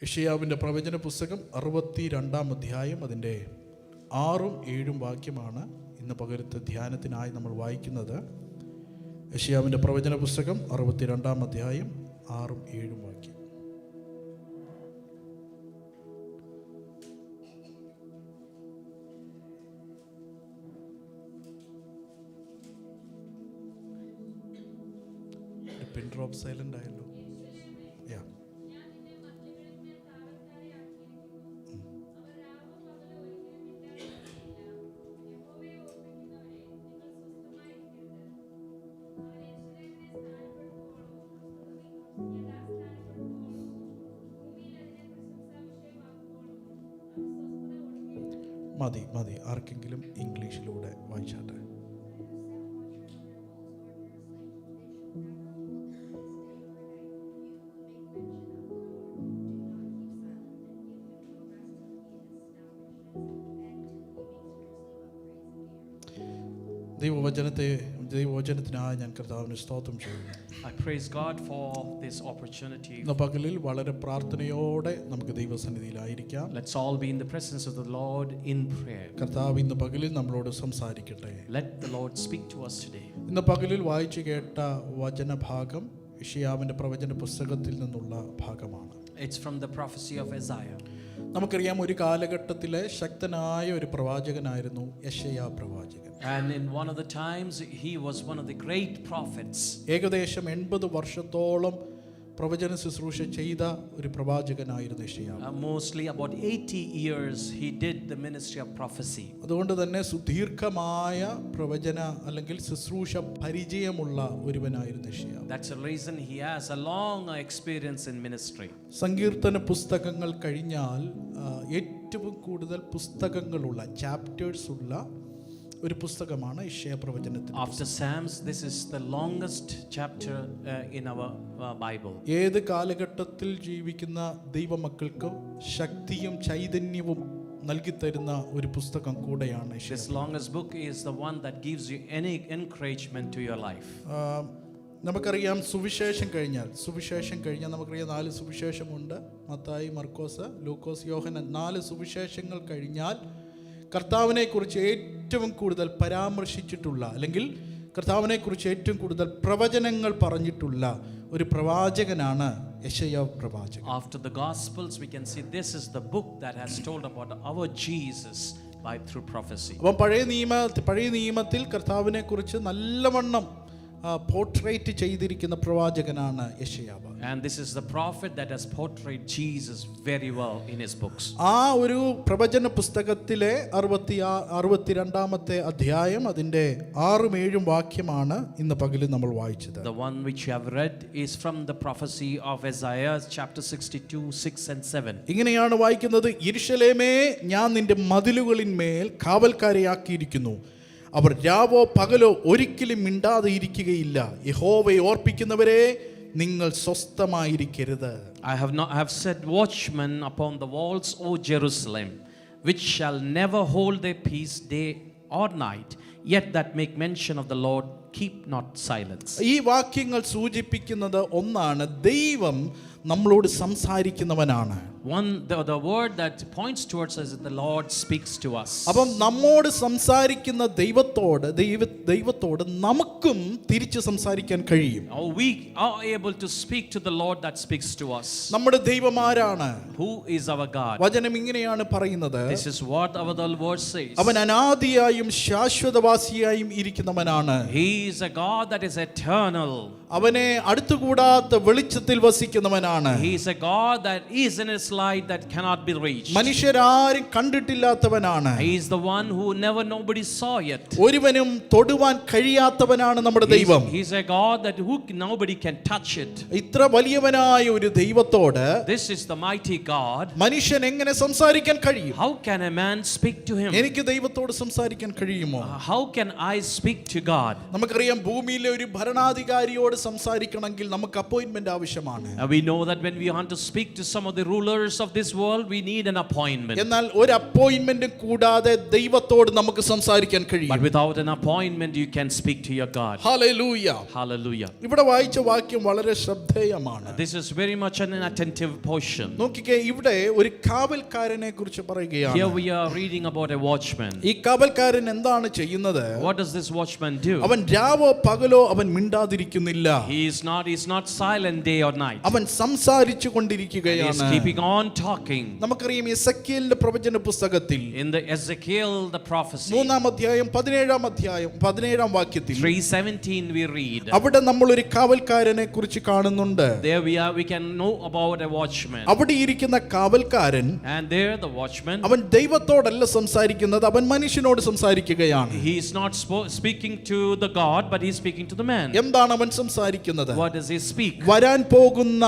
യെശയ്യാവിൻ്റെ പ്രവചന പുസ്തകം 62-ാം അധ്യായം അതിൻ്റെ 6ഉം 7ഉം വാക്യമാണ് ഇന്ന് പകരത്തെ ധ്യാനത്തിനായി നമ്മൾ വായിക്കുന്നത്. യെശയ്യാവിൻ്റെ പ്രവചന പുസ്തകം 62-ാം അധ്യായം 6ഉം 7ഉം വാക്യം. പിൻ ഡ്രോപ്പ് സൈലൻ്റ് ആയല്ലോ. യാ മതി ആർക്കെങ്കിലും ഇംഗ്ലീഷിലൂടെ വായിച്ചാട്ടെ. ദൈവവചനത്തിനായി ഞാൻ കർത്താവിനെ സ്തോത്രം ചെയ്യുന്നു. I praise God for this opportunity. ഇന്ന് പകലിൽ വളരെ പ്രാർത്ഥനയോടെ നമുക്ക് ദൈവസന്നിധിയിലായിരിക്കാം. Let's all be in the presence of the Lord in prayer. കർത്താവ് ഇന്ന് പകലിൽ നമ്മളോട് സംസാരിക്കട്ടെ. Let the Lord speak to us today. ഇന്ന് പകലിൽ വായിച്ചു കേട്ട വചനഭാഗം യെശയ്യാവിൻ്റെ പ്രവചന പുസ്തകത്തിൽ നിന്നുള്ള ഭാഗമാണ്. It's from the prophecy of Isaiah. നമുക്കറിയാം, ഒരു കാലഘട്ടത്തിലെ ശക്തനായ ഒരു പ്രവാചകനായിരുന്നു യെശയ്യാ പ്രവാചകൻ. And in one of the times he was one of the great prophets. ഏകദേശം 80 വർഷത്തോളം പ്രവചന ശുശ്രൂഷ ചെയ്ത ഒരു പ്രവാചകനായിരുന്നു യെശയ്യാ. Mostly about 80 years he did the ministry of prophecy. അതുകൊണ്ട് തന്നെ സുദീർഘമായ പ്രവചന അല്ലെങ്കിൽ ശുശ്രൂഷ പരിചയമുള്ള ഒരുവനായിരുന്നു യെശയ്യാ. That's the reason he has a long experience in ministry. സങ്കീർത്തന പുസ്തകങ്ങൾ കഴിഞ്ഞാൽ ഏറ്റവും കൂടുതൽ പുസ്തകങ്ങളുള്ള ചാപ്റ്റേഴ്സ് ഉള്ള ഒരു പുസ്തകമാണ് യെശയ്യാ പ്രവചനത്തിൽ. After Psalms, this is the longest chapter in our Bible. ഏത് കാലഘട്ടത്തിൽ ജീവിക്കുന്ന ദൈവമക്കൾക്ക് ശക്തിയും ചൈതന്യവും നൽകി തരുന്ന ഒരു പുസ്തകം കൂടെയാണ് യെശയ്യാ. This longest book is the one that gives you any encouragement to your life. നമുക്കറിയാം, സുവിശേഷം കഴിഞ്ഞാൽ നമുക്കറിയാം 4 സുവിശേഷമുണ്ട്. മത്തായി, മർക്കോസ്, ലൂക്കോസ്, യോഹന്നാൻ. 4 സുവിശേഷങ്ങൾ കഴിഞ്ഞാൽ കർത്താവിനെ കുറിച്ച് ഏറ്റവും കൂടുതൽ പരാമർശിച്ചിട്ടുള്ള അല്ലെങ്കിൽ കർത്താവിനെ കുറിച്ച് ഏറ്റവും കൂടുതൽ പ്രവചനങ്ങൾ പറഞ്ഞിട്ടുള്ള ഒരു പ്രവാചകനാണ് യെശയ്യാ പ്രവാചകൻ. After the Gospels, we can see this is the book that has told about our Jesus through prophecy. അപ്പം പഴയ നിയമത്തിൽ കർത്താവിനെ കുറിച്ച് നല്ലവണ്ണം പോർട്രേറ്റ് ചെയ്തിരിക്കുന്ന പ്രവാചകനാണ് യെശയ്യാ. And this is the prophet that has portrayed Jesus very well in his books. ആ ഒരു പ്രവചന പുസ്തകത്തിലെ 62-ാമത്തെ അധ്യായം അതിൻ്റെ 6ഉം 7ഉം വാക്യമാണ് ഇന്ന് പകലിൽ നമ്മൾ വായിച്ചത്. The one which you have read is from the prophecy of Isaiah chapter 62, 6 and 7. ഇങ്ങനെയാണ് വായിക്കുന്നത്: യെരൂശലേമേ, ഞാൻ നിന്റെ മതിലുകളിന്മേൽ കാവൽക്കാരെയാക്കിയിരിക്കുന്നു. അവർ രാവോ പകലോ ഒരിക്കലും മിണ്ടാതെ ഇരിക്കുകയില്ല. യഹോവയെ ഓർപ്പിക്കുന്നവരെ, നിങ്ങൾ സ്വസ്ഥമായിരിക്കരുത്. I have set watchmen upon the walls, O Jerusalem, which shall never hold their peace day or night, yet that make mention of the Lord keep not silence. ഈ വാക്യങ്ങൾ സൂചിപ്പിക്കുന്നത് ഒന്നാണ്, ദൈവം നമ്മളോട് സംസാരിക്കുന്നവനാണ്. The word that points towards us is that the Lord speaks to us. അപ്പം നമ്മോട് സംസാരിക്കുന്ന ദൈവത്തോട് നമുക്കും തിരിച്ച് സംസാരിക്കാൻ കഴിയും. We are able to speak to the Lord that speaks to us. നമ്മുടെ ദൈവം ആരാണ്? Who is our God? വചനം ഇങ്ങനെയാണ് പറയുന്നത്. This is what the word says. അവൻ അനാദിയായും ശാശ്വതവാസിയായും ഇരിക്കുന്നവനാണ്. He is a God that is eternal. അവനെ അടുത്തുകൂടാത്ത വെളിച്ചത്തിൽ വസിക്കുന്നവനാണ്. He is a God that is in his light that cannot be reached. മനുഷ്യരാരും കണ്ടിട്ടില്ലാത്തവനാണ്. He is the one who nobody saw yet. ഒരുവനും തൊടുവാൻ കഴിയാത്തവനാണ് നമ്മുടെ ദൈവം. He is a God that nobody can touch it. ഇത്ര വലിയവനായ ഒരു ദൈവത്തോട് This is the mighty God. മനുഷ്യൻ എങ്ങനെ സംസാരിക്കാൻ കഴിയും? How can a man speak to him? എനിക്ക് ദൈവത്തോട് സംസാരിക്കാൻ കഴിയുമോ? How can I speak to God? നമുക്കറിയാം, ഭൂമിയിലെ ഒരു ഭരണാധികാരിയോട് സംസാരിക്കണമെങ്കിൽ നമുക്ക് അപ്പോയിന്റ്മെന്റ് ആവശ്യമാണ്. We know that when we want to speak to some of the rulers of this world, we need an appointment. എന്നാൽ ഒരു അപ്പോയിന്റ്മെന്റും കൂടാതെ ദൈവത്തോട് നമുക്ക് സംസാരിക്കാൻ But കഴിയും. without an appointment, you can speak to your God. Hallelujah. Hallelujah. ഇവിടെ വായിച്ച വാക്യം വളരെ ശ്രദ്ധേയമാണ്. This is very much an attentive portion. നോക്കിക്കേ, ഇവിടെ ഒരു കാവൽക്കാരനെ കുറിച്ച് Here പറയുകയാണ്. we are reading about a watchman. ഈ കാവൽക്കാരൻ എന്താണ് ചെയ്യുന്നത്? What does this watchman do? അവൻ രാവോ പകലോ അവൻ മിണ്ടാതിരിക്കുന്നില്ല. He's not silent day or night. അവൻ സംസാരിച്ചു He's കൊണ്ടിരിക്കുകയാണ്. keeping on talking. നമുക്കറിയാം എസെക്കിയേലിന്റെ പ്രവചന പുസ്തകത്തിൽ In the Ezekiel, the prophecy, 3-ാം അധ്യായം 17-ാം വാക്യത്തിൽ 3:17 we read. അവിടെ നമ്മൾ ഒരു കാവൽക്കാരനെ കുറിച്ച് കാണുന്നുണ്ട്. There we can know about a watchman. അവിടെ ഇരിക്കുന്ന കാവൽക്കാരൻ And there the watchman, അവൻ ദൈവത്തോടല്ല സംസാരിക്കുന്നത്, അവൻ മനുഷ്യനോട് സംസാരിക്കുകയാണ്. he is not speaking to the God, but he's speaking to the man. എന്താണ് അവൻ സംസാരിക്കുന്നത്? What does he speak? വരാൻ പോകുന്ന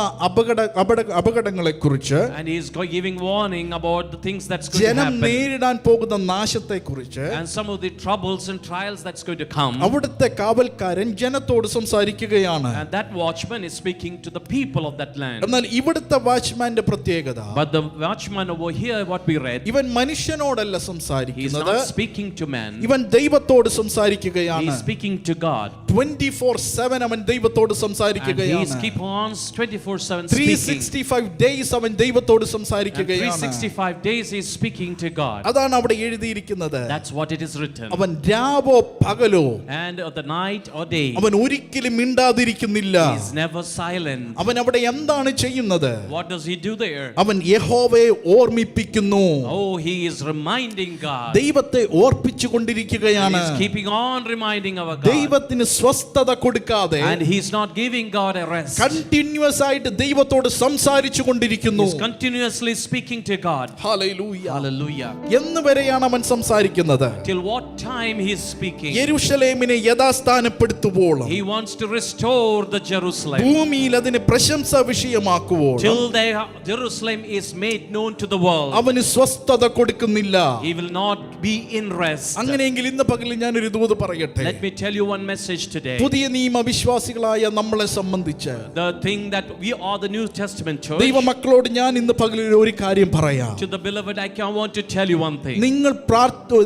അപകടങ്ങളെ കുറിച്ച്, And he is giving warning about the things that's going to ജനം happen, നേരിടാൻ പോകുന്ന നാശത്തെ കുറിച്ച്. and some of the troubles and trials that's going to come. അവിടുത്തെ കാവൽക്കാരൻ ജനത്തോട് സംസാരിക്കുകയാണ്. And that watchman is speaking to the people of that land. എന്നാൽ ഇവിടുത്തെ വാച്ച്മാന്റെ പ്രത്യേകത, But the watchman over here, what we read, ഇവൻ മനുഷ്യനോടല്ല he is സംസാരിക്കുന്നത്, not speaking to man. ഇവൻ ദൈവത്തോട് He സംസാരിക്കുകയാണ്. is speaking to God. 24/7 അവൻ ദൈവത്തോട് And he is സംസാരിക്കുകയാണ്. keep on 24/7 speaking. 365 days അവൻ ദൈവത്തോട് And സംസാരിക്കുകയാണ്. 365 days he is speaking to God. അതാണ് അവിടെ എഴുതിയിരിക്കുന്നത്. That's what it is written. അവൻ രാവോ പകലോ And the night or day, അവൻ ഒരിക്കലും മിണ്ടാതിരിക്കുന്നില്ല. he is never silent. അവൻ അവിടെ എന്താണ് ചെയ്യുന്നത്? What does he do there? അവൻ യഹോവയെ ഓർമ്മിപ്പിക്കുന്നു. Oh, he is reminding God. ദൈവത്തെ ഓർപ്പിച്ചു And കൊണ്ടിരിക്കുകയാണ്. he is keeping on reminding our God. ദൈവത്തിന് സ്വസ്ഥത കൊടുക്കാതെ And he is not giving God a rest. Continuous ആയിട്ട് ദൈവത്തോട് സംസാരിച്ചു കൊണ്ടിരിക്കുന്നു. He is continuously speaking to God. Hallelujah. Hallelujah. എന്ന് വരെയാണ് അവൻ സംസാരിക്കുന്നത്? Till what time he is speaking? യെരൂശലേമിനെ യഥാസ്ഥാനപ്പെടുത്തുവോളം, He wants to restore the Jerusalem. ഭൂമിയിൽ അതിന് പ്രശംസ വിഷയമാക്കുവോളം Till Jerusalem is made known to the world, അവന് സ്വസ്ഥത കൊടുക്കുന്നില്ല. he will not be in rest. അങ്ങനെയെങ്കിൽ ഇന്ന് പകലിൽ ഞാനൊരു ദൂത് പറയട്ടെ. Let me tell you one message today. പുതിയ നിയമ വിശ്വാസികളായ നമ്മളെ സംബന്ധിച്ച് The thing that we are the New Testament church. ദൈവമക്കളോട് ഞാൻ ഇന്ന് പകലിൽ ഒരു കാര്യം പറയാം. To the beloved, I want to tell you one thing.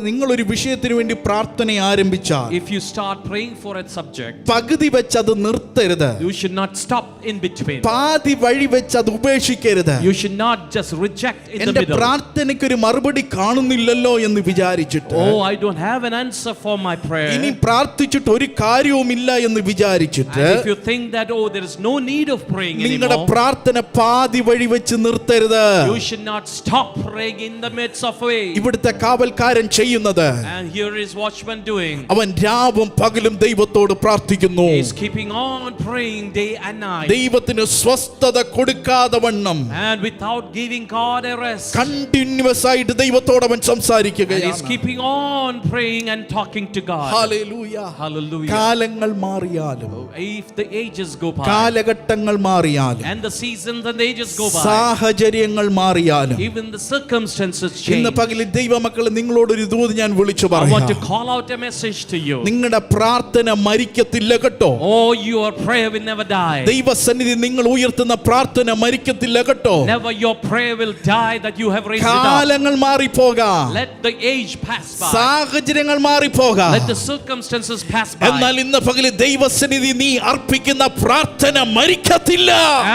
നിങ്ങൾ ഒരു വിഷയത്തിന് വേണ്ടി പ്രാർത്ഥന ആരംഭിച്ചാൽ, If you start praying for a subject, പകുതി വെച്ച് അത് നിർത്തരുത്. you should not stop in between. പാതി വഴി വെച്ച് അത് ഉപേക്ഷിക്കരുത്. You should not just reject in the എന്റെ middle. പ്രാർത്ഥനയ്ക്ക് ഒരു മറുപടി കാണുന്നില്ലല്ലോ എന്ന് വിചാരിച്ചിട്ട്, Oh, I don't have an answer for my prayer. ഇനി പ്രാർത്ഥിച്ചിട്ട് ഒരു കാര്യവുമില്ല എന്ന് വിചാരിച്ചിട്ട്, And if you think that, oh, there is no need of praying നിങ്ങളുടെ anymore, പ്രാർത്ഥന പാതി വഴി വെച്ച് നിർത്തരുത്. you should not stop praying in the midst of way. ഇവിടുത്തെ കാവൽക്കാരൻ ചെയ്യുന്നത്, And here is watchman doing. അവൻ രാവും പകലും ദൈവത്തോട് പ്രാർത്ഥിക്കുന്നു. He is keeping on praying day and night. ദൈവത്തിന് സ്വസ്ഥത കൊടുക്കാതെ വണ്ണം And without giving God a rest. Continuous ആയിട്ട് ദൈവത്തോട് അവൻ And he is സംസാരിക്കുകയാണ്. keeping on praying and talking to God. Hallelujah. Hallelujah. കാലങ്ങൾ മാറിയാലും, If the ages go by, കാലഘട്ടങ്ങൾ മാറിയാലും, and the seasons and the ages go by, സാഹചര്യങ്ങൾ മാറിയാലും, even the circumstances ഇന്ന് change, പകലിൽ ദൈവമക്കളെ നിങ്ങളോടൊരു ദൂത് ഞാൻ വിളിച്ചു I want പറയാം. to call out a message to you. നിങ്ങളുടെ പ്രാർത്ഥന മരിക്കത്തില്ല കേട്ടോ. Oh, your prayer will never die. ദൈവസന്നിധി നിങ്ങൾ ഉയർത്തുന്ന പ്രാർത്ഥന മരിക്കത്തില്ല കേട്ടോ. Never your prayer will die that you have raised it up. കാലങ്ങൾ മാറിപ്പോകാം, Let the age pass by. സാഹചര്യങ്ങൾ മാറിപ്പോകാം, Let the circumstances pass by. എന്നാൽ ഇന്ന് പകലിൽ ദൈവസന്നിധി നീ അർപ്പിക്കുന്ന പ്രാർത്ഥന മരിക്കത്തില്ല.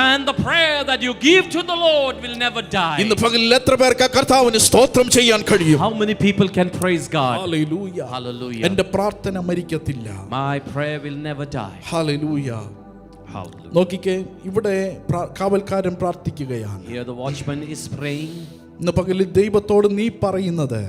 And the prayer that you give to the Lord will never die. ഇന്ന് പകലിൽ എത്ര പേർക്ക് കർത്താവിന് സ്തോത്രം ചെയ്യാൻ കഴിയും? How many people can praise God? Hallelujah. Hallelujah. എന്റെ പ്രാർത്ഥന മരിക്കത്തില്ല. My prayer will never die. Hallelujah. Hallelujah. നോക്കിക്കേ, ഇവിടെ കാവൽക്കാരൻ പ്രാർത്ഥിക്കുകയാണ്. Here the watchman is praying. ഇന്ന് പകലിൽ ദൈവത്തോട് നീ പറയുന്നത്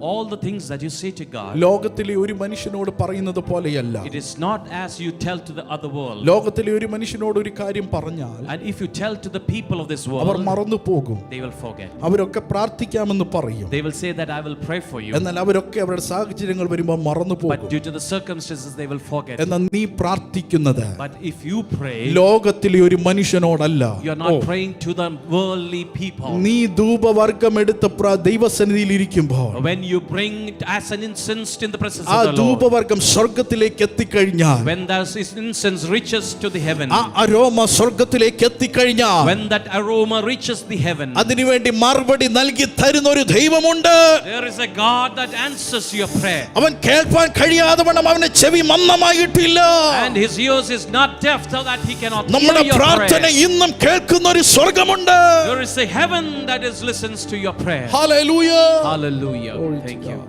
All the things that you say to God, ലോകത്തിലെ ഒരു മനുഷ്യനോട് പറയുന്നത് പോലെയല്ല. it is not as you tell to the other world. ലോകത്തിലെ ഒരു മനുഷ്യനോട് ഒരു കാര്യം പറഞ്ഞാൽ And if you tell to the people of this our world, മറന്നു പോകും. they will forget. അവരൊക്കെ പ്രാർത്ഥിക്കാമെന്ന് പറയും, They will say that I will pray for you. എന്നാൽ അവരൊക്കെ അവരുടെ സാഹചര്യങ്ങൾ വരുമ്പോൾ മറന്നു But പോകും. due to the circumstances, they will forget. എന്നാൽ നീ പ്രാർത്ഥിക്കുന്നത് But if you pray, ലോകത്തിലെ ഒരു മനുഷ്യനോടല്ല. you are not praying to the worldly people. നീ ധൂപവർഗ ധൂപവർഗമെടുത്ത് ദൈവസന്നിധിയിൽ ഇരിക്കുമ്പോൾ, when you bring it as an incense in the presence ആ of the Lord, ധൂപവർഗം സ്വർഗ്ഗത്തിലേക്ക് എത്തിക്കഴിഞ്ഞാൽ, when that incense reaches to the heaven, ആ aroma സ്വർഗ്ഗത്തിലേക്ക് എത്തിക്കഴിഞ്ഞാൽ, when that aroma reaches the heaven, അതിനുവേണ്ടി മറുപടി നൽകി തരുന്ന ഒരു ദൈവമുണ്ട്. there is a God that answers your prayer, അവൻ കേൾപ്പാൻ കഴിയാതെ വണ്ണം അവന്റെ ചെവി മന്ദമായിട്ടില്ല. and his ears is not deaf so that he cannot hear നമ്മുടെ your പ്രാർത്ഥന prayer. ഇന്നും കേൾക്കുന്ന ഒരു സ്വർഗ്ഗമുണ്ട്. There is a heaven that listens to your prayer. Hallelujah. Hallelujah. Thank you.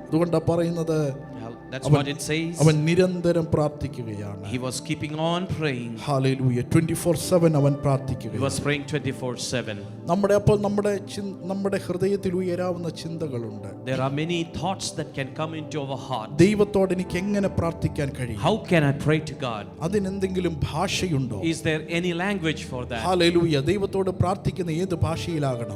അതുകൊണ്ടാ പറയുന്നത്, That's what it says. അവൻ നിരന്തരം പ്രാർത്ഥിക്കുകയാണ്. He was keeping on praying. Hallelujah. 24/7 അവൻ He പ്രാർത്ഥിക്കുകയാണ്. was praying 24/7. നമ്മുടെ ഹൃദയത്തിൽ ഉയരാവുന്ന ചിന്തകളുണ്ട്. There are many thoughts that can come into our heart. ദൈവത്തോട് എനിക്ക് എങ്ങനെ പ്രാർത്ഥിക്കാൻ കഴിയും? How can I pray to God? അതിനെന്തെങ്കിലും ഭാഷയുണ്ടോ? Is there any language for that? Hallelujah. ദൈവത്തോട് പ്രാർത്ഥിക്കുന്ന ഏത് ഭാഷയിലാകണം?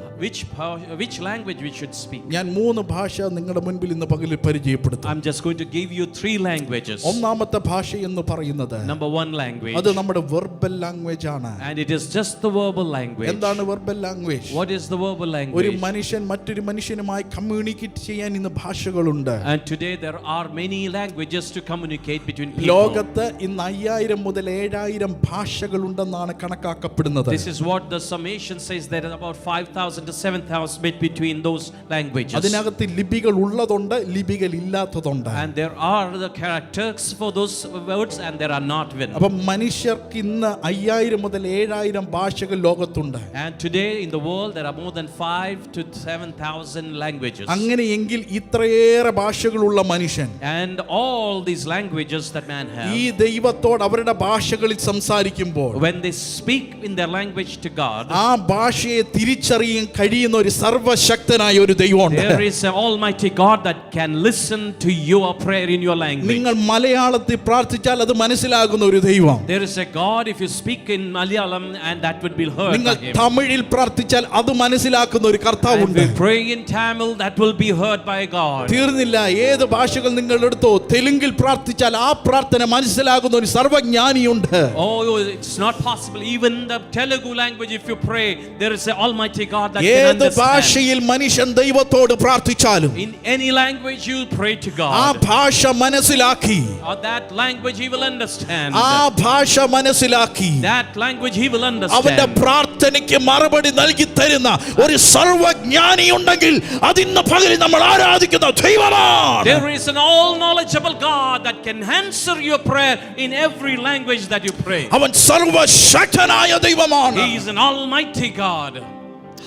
Which language we should speak? ഞാൻ 3 ഭാഷ നിങ്ങളുടെ മുൻപിൽ ഇന്ന് പകലിൽ പരിചയപ്പെടുത്താം. I'm just going to give you 3 languages. ഒന്നാമത്തെ ഭാഷ എന്ന് പറയുന്നത്, Number 1 language. അത് നമ്മുടെ വെർബൽ ലാംഗ്വേജ് ആണ്. And it is just the verbal language. എന്താണ് verbal language? What is the verbal ഒരു language? മനുഷ്യൻ മറ്റൊരു മനുഷ്യനുമായി കമ്മ്യൂണിക്കേറ്റ് ചെയ്യാൻ ഇന്ന് ഭാഷകളുണ്ട്. And today there are many languages to communicate between people. ലോകത്ത് ഇന്ന് 5000 മുതൽ 7000 ഭാഷകളുണ്ടെന്നാണ് കണക്കാക്കപ്പെടുന്നത്. This is what the summation says, there are about 5000 to 7000 between those languages. അതിനകത്ത് ലിപികൾ ഉള്ളതുണ്ട്, ലിപികൾ ഇല്ലാത്തതുണ്ട്. And there are the characters for those words and there are not written. അപ്പം മനുഷ്യർക്ക് ഇന്ന് 5000 മുതൽ 7000 ഭാഷകൾ ലോകത്തുണ്ട്. And today in the world there are more than 5 to 7000 languages. അങ്ങനെയെങ്കിൽ ഇത്രയേറെ ഭാഷകളുള്ള മനുഷ്യൻ, And all these languages that man ഈ has, ദൈവത്തോട് അവരുടെ ഭാഷകളിൽ സംസാരിക്കുമ്പോൾ, when they speak in their language to God, ആ ഭാഷയെ തിരിച്ചറിയാൻ കഴിയുന്ന ഒരു സർവശക്തനായ ഒരു ദൈവമുണ്ട്. there is an almighty God that can listen to your prayer in your language. നിങ്ങൾ മലയാളത്തിൽ പ്രാർത്ഥിച്ചാൽ അത് മനസ്സിലാകുന്ന ഒരു ദൈവം. There is a God, if you speak in Malayalam and that would be heard നിങ്ങൾ by him. തമിഴിൽ പ്രാർത്ഥിച്ചാൽ അത് മനസ്സിലാക്കുന്ന ഒരു And കർത്താവുണ്ട്. if you pray in Tamil, that will be heard by God. തീർന്നില്ല. ഏത് ഭാഷകൾ നിങ്ങൾ എടുത്തോ, തെലുങ്കിൽ പ്രാർത്ഥിച്ചാൽ ആ പ്രാർത്ഥന മനസ്സിലാകുന്ന ഒരു സർവജ്ഞാനിയുണ്ട്. Oh, it's not possible. Even the Telugu language, if you pray, there is an almighty God that can ഏത് understand. ഭാഷയിൽ മനുഷ്യൻ ദൈവത്തോട് പ്രാർത്ഥിച്ചാലും In any language you pray to ആ God, ഭാഷ മനസ്സിലാക്കി, or that language he will understand. ആ ഭാഷ മനസ്സിലാക്കി That language he will അവന്റെ understand. പ്രാർത്ഥനയ്ക്ക് മറുപടി നൽകി തരുന്ന ഒരു സർവജ്ഞാനി ഉണ്ടെങ്കിൽ അതിന്ന് പകരം നമ്മൾ ആരാധിക്കുന്ന ദൈവമാണ്. There is an all-knowledgeable God that can answer your prayer in every language that you pray. അവൻ സർവശക്തനായ ദൈവമാണ്. He is an almighty God.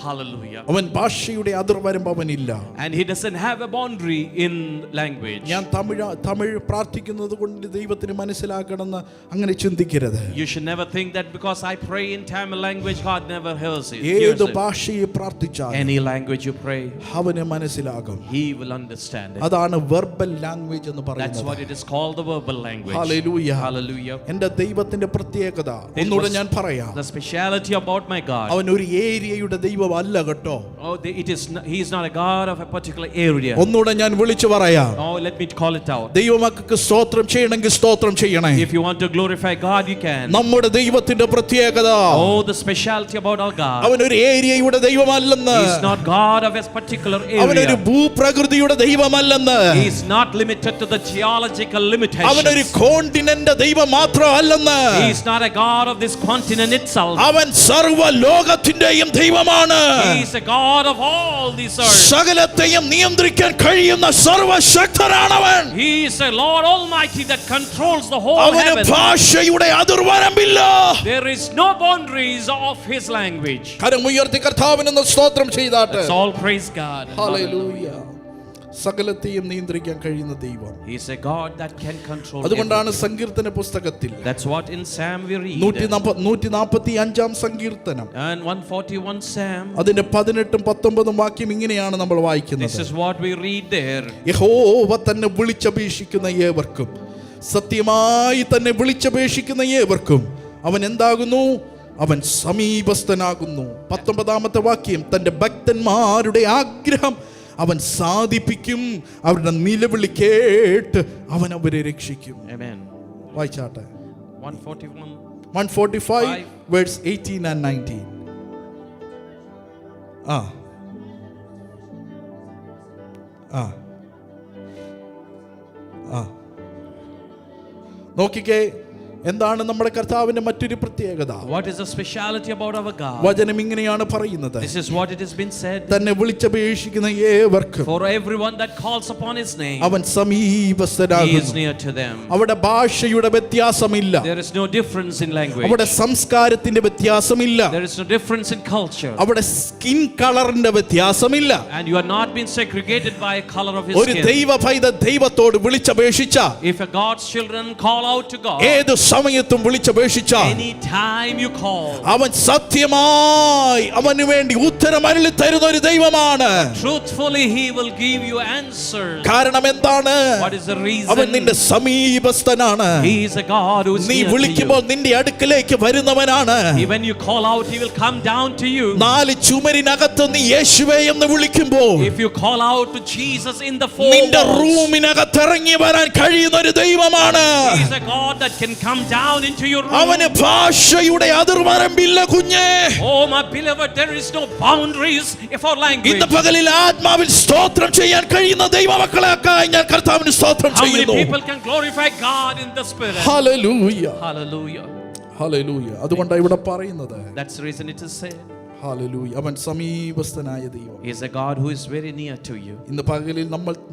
Hallelujah. അവൻ ഭാഷയുടെ അതിർവരമ്പ് അവനില്ല. And he doesn't have a boundary in language. ഞാൻ തമിഴ് പ്രാർത്ഥിക്കുന്നത് കൊണ്ട് ദൈവത്തിന് മനസ്സിലാക്കണമെന്ന് അങ്ങനെ ചിന്തിക്കരുത്. You should never think that because I pray in Tamil language, God never hears it. ഏത് ഭാഷയെ പ്രാർത്ഥിച്ചാലും Any language you pray, അവന് മനസ്സിലാകും. he will understand it. അതാണ് വെർബൽ ലാംഗ്വേജ് എന്ന് That's പറയുന്നത്. what it is called, the verbal language. Hallelujah. Hallelujah. എൻ്റെ ദൈവത്തിന്റെ പ്രത്യേകത ഒന്നുകൂടെ ഞാൻ പറയാം. The speciality about my God. അവൻ ഒരു ഏരിയയുടെ ദൈവം അല്ല കേട്ടോ. Oh, he is not a God of a particular area. ഒന്നുകൂടെ ഞാൻ വിളിച്ചു പറയാം. Oh, let me call it out. ദൈവമക്കൾക്ക് സ്തോത്രം ചെയ്യണമെങ്കിൽ സ്തോത്രം ചെയ്യണേ. If you want to glorify God, you can. നമ്മുടെ ദൈവത്തിന്റെ പ്രത്യേകത, Oh, the speciality about our God. അവൻ ഒരു ഏരിയയുടെ ദൈവമല്ലെന്ന്. He is not God of a particular അവനൊരു area. ഭൂപ്രകൃതിയുടെ ദൈവമല്ലെന്ന്. He is not limited to the geological അവനൊരു limitations. കോണ്ടിനെന്റ് ദൈവം മാത്രമല്ലെന്ന്. He is not a God of this continent itself. അവൻ സർവ്വ ലോകത്തിന്റെയും ദൈവമാണ്. He is a God of all this earth. സകലത്തെയും നിയന്ത്രിക്കാൻ കഴിയുന്ന സർവശക്തനാണവൻ. He is a Lord Almighty that controls the whole അവന് heaven. ഭാഷയുടെ അതിർവരമ്പില്ല. There is no boundaries of his language. കരമുയർത്തി കർത്താവിന് സ്തോത്രം ചെയ്താട്ടെ. Let's all praise God. Hallelujah. സകലത്തെയും നിയന്ത്രിക്കാൻ കഴിയുന്ന ദൈവം. He is a God that can control അതുകൊണ്ടാണ് everything. സങ്കീർത്തന പുസ്തകത്തിൽ That's what in Psalm we read. 145 സങ്കീർത്തനം And 141 Psalm. അതിന്റെ 18 19 വാക്യം ഇങ്ങനെയാണ് നമ്മൾ This വായിക്കുന്നത്. is what we read there. യഹോവ തന്നെ വിളിച്ചപേക്ഷിക്കുന്ന ഏവർക്കും, സത്യമായി തന്നെ വിളിച്ചപേക്ഷിക്കുന്ന ഏവർക്കും അവൻ എന്താകുന്നു? അവൻ സമീപസ്ഥനാകുന്നു. 19 വാക്യം, തന്റെ ഭക്തന്മാരുടെ ആഗ്രഹം അവൻ സാധിപ്പിക്കും, അവരുടെ നിലവിളി കേട്ട് അവൻ അവരെ രക്ഷിക്കും. Amen. വായിച്ചാട്ടെ. 145 verse 18 and 19. ആ ആ നോക്കിക്കേ, എന്താണ് നമ്മുടെ കർത്താവിന്റെ മറ്റൊരു പ്രത്യേകത? What is the speciality about our God? വചനം ഇങ്ങനെയാണ് പറയുന്നത്, This is what it has been said. തന്നെ വിളിച്ചപേക്ഷിക്കുന്ന ഏവർക്കും For everyone that calls upon his name, അവൻ he is സമീപസ്ഥനാകുന്നു. near to them. അവിടെ ഭാഷയുടെ വ്യത്യാസമില്ല, There is no difference in language. അവിടെ സംസ്കാരത്തിന്റെ വ്യത്യാസമില്ല, There is no difference in culture. അവിടെ സ്കിൻ കളറിന്റെ വ്യത്യാസമില്ല. And you are not being segregated by a color of his ഒരു skin. ദൈവ പൈത ദൈവത്തോട് വിളിച്ചപേക്ഷിച്ച, If a God's children call out to God, ഏത് സമയത്തും വിളിച്ചപേക്ഷിച്ച, any time you call, അവൻ സത്യമായി അവന് വേണ്ടി ഉത്തരം അരുളി തരുന്ന ഒരു ദൈവമാണ്. truthfully he will give you answers. കാരണം എന്താണ്? What is the അവൻ reason? നിന്റെ സമീപസ്ഥനാണ്. He is a God who is നീ near to വിളിക്കുമ്പോൾ നിന്റെ അടുക്കലേക്ക് വരുന്നവനാണ്. you. When you call out, he will come down to you. നാല് ചുമരിനകത്ത് നീ യേശുവേ എന്ന് വിളിക്കുമ്പോൾ If you call out to Jesus in the four നിന്റെ walls, റൂമിനകത്ത് ഇറങ്ങി വരാൻ കഴിയുന്ന ഒരു ദൈവമാണ്. he is a God that can come down into your room. അവന് ഭാഷയുടെ അതിർവരമ്പില്ല കുഞ്ഞേ. Oh my beloved, there is no boundaries for language. ഇന്ന് പകലിൽ ആത്മാവിൽ സ്തോത്രം ചെയ്യാൻ കഴിയുന്ന ദൈവമക്കളെക്കായി ഞാൻ കർത്താവിന് സ്തോത്രം How many ചെയ്യുന്നു. people can glorify God in the spirit? Hallelujah, Hallelujah. Hallelujah. അതുകൊണ്ടാണ് ഇവിടെ പറയുന്നത്, That's the reason it is said. Hallelujah, അവൻ സമീപസ്ഥനായ ദൈവം. He is a God who is very near to you. ഇന്ന് പകലിൽ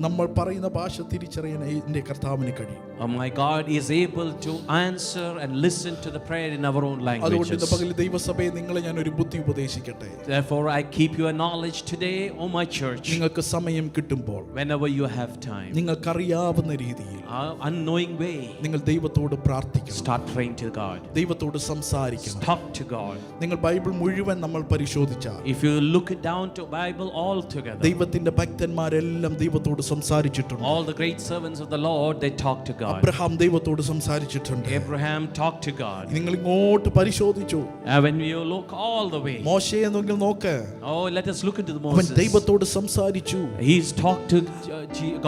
നമ്മൾ പറയുന്ന ഭാഷ തിരിച്ചറിയാൻ എൻ്റെ കർത്താവിന് കഴിയും. Oh my God is able to answer and listen to the prayer in our own അതുകൊണ്ട് ഇന്ന് languages. പകലിൽ ദൈവസഭയെ നിങ്ങളെ ഞാൻ ഒരു ബുദ്ധി ഉപദേശിക്കട്ടെ. Therefore I keep your knowledge today, O my church. നിങ്ങൾക്ക് സമയം കിട്ടുമ്പോൾ Whenever you have time, നിങ്ങൾക്കറിയാവുന്ന രീതിയിൽ unknowing way, നിങ്ങൾ ദൈവത്തോട് പ്രാർത്ഥിക്കണം, start praying to God. ദൈവത്തോട് സംസാരിക്കണം. Talk to God. നിങ്ങൾ ബൈബിൾ മുഴുവൻ നമ്മൾ പരിശോധിച്ചാൽ If you look it down to Bible all together, ദൈവത്തിന്റെ ഭക്തന്മാരെല്ലാം ദൈവത്തോട് സംസാരിച്ചിട്ടുണ്ട്. all the great servants of the Lord, they talk to God. Abraham ദൈവത്തോട് സംസാരിച്ചിട്ടുണ്ട്. Abraham talked to God. നിങ്ങൾ ഇങ്ങോട്ട് പരിശോധിച്ചു, When you look all the way, മോശെ എന്നെങ്കിൽ നോക്ക്, oh, let us look into the അവൻ Moses. ദൈവത്തോട് സംസാരിച്ചു. He's talked to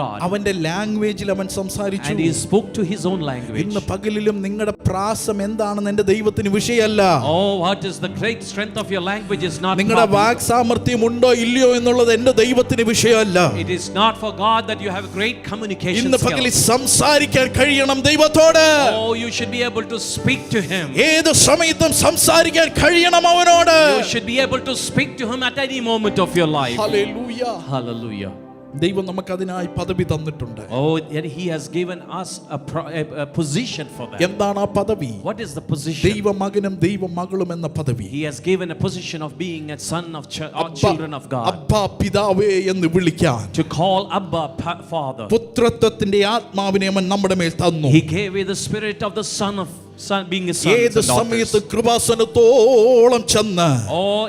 God, അവന്റെ ലാംഗ്വേജിൽ അവൻ സംസാരിച്ചു. and he spoke to his own language. ഇന്ന് പകലിലും നിങ്ങളുടെ പ്രാസം എന്താണെന്ന് എന്റെ ദൈവത്തിന് വിഷയമല്ല. Oh, what is the great strength of your language is not നിങ്ങളുടെ problem. വാക് സാമർത്ഥ്യം ഉണ്ടോ ഇല്ലയോ എന്നുള്ളത് എന്റെ ദൈവത്തിന് വിഷയമല്ല. It is not for God that you have great communication ഇന്ന് പകലിൽ skills. സംസാരിക്കാൻ കഴിയണം ദൈവത്തോട്. Oh, you should be able to speak to him. ഏത് സമയത്തും സംസാരിക്കാൻ കഴിയണം അവനോട്. You should be able to speak to him at any moment of your life. Hallelujah. Hallelujah. ദൈവം നമുക്കതിനായി പദവി തന്നിട്ടുണ്ട്. Oh, and he has given us a position for that. എന്താണ് ആ പദവി? What is the position? ദൈവമകനും ദൈവമകളും എന്ന പദവി. He has given a position of being a son of children of God. അബ്ബാ പിതാവേ എന്ന് വിളിക്കാൻ To call Abba Father. പുത്രത്വത്തിന്റെ ആത്മാവിനെ അവൻ നമ്മുടെ മേൽ തന്നു. He gave me the spirit of the son being a son. ഏത് സമയത്ത് കൃപാസനത്തോളം ചെന്ന്